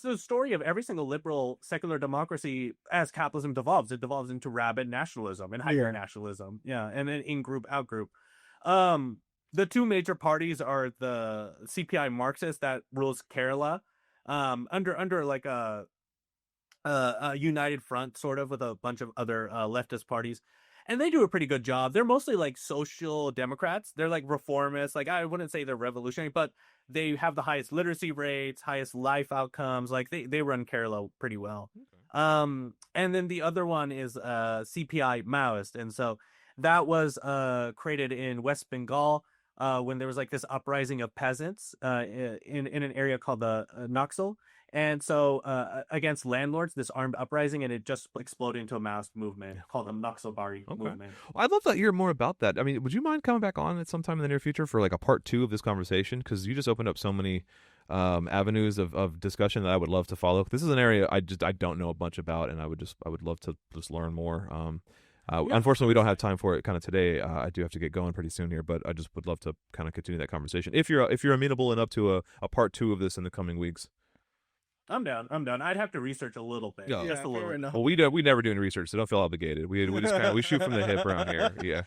the story of every single liberal secular democracy as capitalism devolves. It devolves into rabid nationalism and hyper nationalism, and then in group out group. The two major parties are the CPI Marxist that rules Kerala, under like a united front sort of with a bunch of other leftist parties, and they do a pretty good job. They're mostly like social democrats. They're like reformists. Like I wouldn't say they're revolutionary, but they have the highest literacy rates, highest life outcomes. Like they run Kerala pretty well. And then the other one is CPI Maoist, and so that was created in West Bengal when there was like this uprising of peasants in an area called the Naxal. And so against landlords, this armed uprising, and it just exploded into a Maoist movement called the Naxalbari movement. Well, I'd love to hear more about that. I mean, would you mind coming back on at some time in the near future for like a part 2 of this conversation? Because you just opened up so many avenues of discussion that I would love to follow. This is an area I don't know a bunch about, and I would love to just learn more. Unfortunately, we don't have time for it kind of today. I do have to get going pretty soon here, but I just would love to kind of continue that conversation if you're amenable enough to a part 2 of this in the coming weeks. I'm down. I'd have to research a little bit. Yeah, just a little. enough. Well, we never do any research, so don't feel obligated. We just kind of we shoot from the hip around here. Yeah.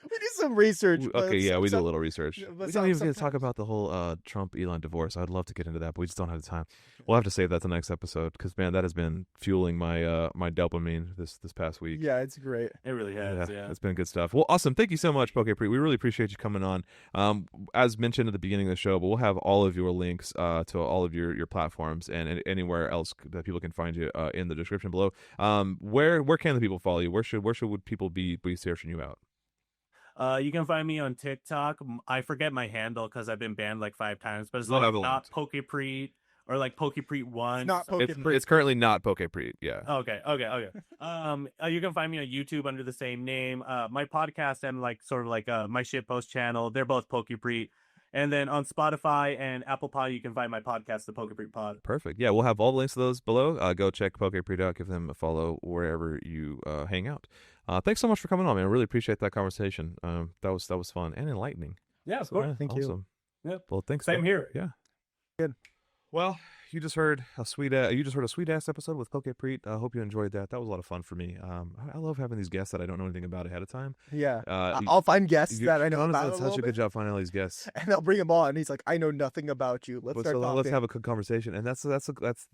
We do some research. Okay, yeah, we do a little research. but We don't even get to talk about the whole Trump-Elon divorce. I'd love to get into that, but we just don't have the time. We'll have to save that to the next episode because, man, that has been fueling my my dopamine this past week. Yeah, it's great. It really has. Yeah, It's been good stuff. Well, awesome. Thank you so much, PokePreet. We really appreciate you coming on. As mentioned at the beginning of the show, but we'll have all of your links to all of your platforms and anywhere else that people can find you in the description below. Where can the people follow you? Where should people be searching you out? You can find me on TikTok. I forget my handle because I've been banned like 5 times, but it's We'll like have it not linked. PokePreet or like PokePreet1. It's not Pokemon. It's currently not PokePreet. Yeah. Okay. You can find me on YouTube under the same name. My podcast and like sort of like my shitpost channel, they're both PokePreet. And then on Spotify and Apple Pod, you can find my podcast, the PokePreet Pod. Perfect. Yeah, we'll have all the links to those below. Go check PokePreet out. Give them a follow wherever you hang out. Thanks so much for coming on, man. I really appreciate that conversation. That was fun and enlightening. Yeah, of course. Thank you. Yep. Well, thanks. Same here. Yeah. Good. Well, you just heard a sweet ass episode with PokePreet. I hope you enjoyed that. That was a lot of fun for me. I love having these guests that I don't know anything about ahead of time. Yeah. I'll find guests that I know about. That's such a good job finding all these guests. And I'll bring him on. And he's like, I know nothing about you. Let's have a good conversation. And that's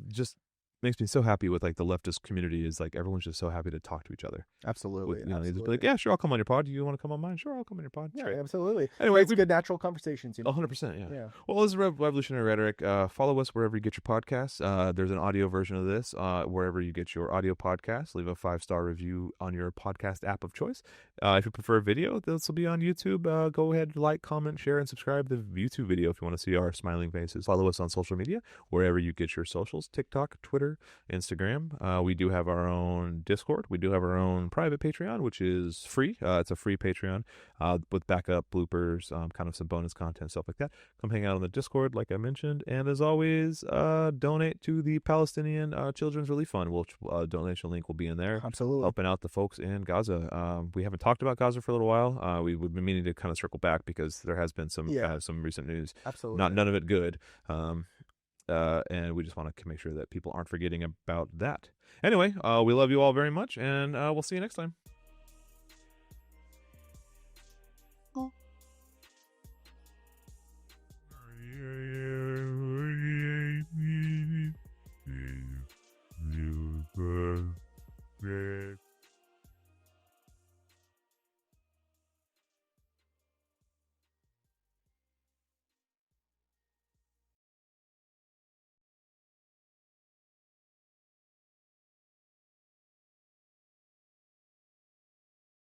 just makes me so happy with like the leftist community is like everyone's just so happy to talk to each other. Absolutely. They just be like, yeah, sure, I'll come on your pod. Do you want to come on mine? Sure, I'll come on your pod. Yeah, absolutely. Anyway, it's good natural conversations. 100%. Yeah. Well, this is Revolutionary Rhetoric. Follow us wherever you get your podcasts. There's an audio version of this wherever you get your audio podcasts. Leave a 5-star review on your podcast app of choice. If you prefer video, this will be on YouTube. Go ahead, like, comment, share, and subscribe to the YouTube video if you want to see our smiling faces. Follow us on social media wherever you get your socials: TikTok, Twitter, Instagram. We do have our own Discord. We do have our own private Patreon, which is free. It's a free Patreon with backup bloopers, kind of some bonus content, stuff like that. Come hang out on the Discord, like I mentioned. And as always, donate to the Palestinian Children's Relief Fund, which donation link will be in there. Absolutely. Helping out the folks in Gaza. We haven't talked about Gaza for a little while. We've been meaning to kind of circle back because there has been some recent news. Absolutely. None of it good. And we just want to make sure that people aren't forgetting about that. Anyway, we love you all very much, and we'll see you next time.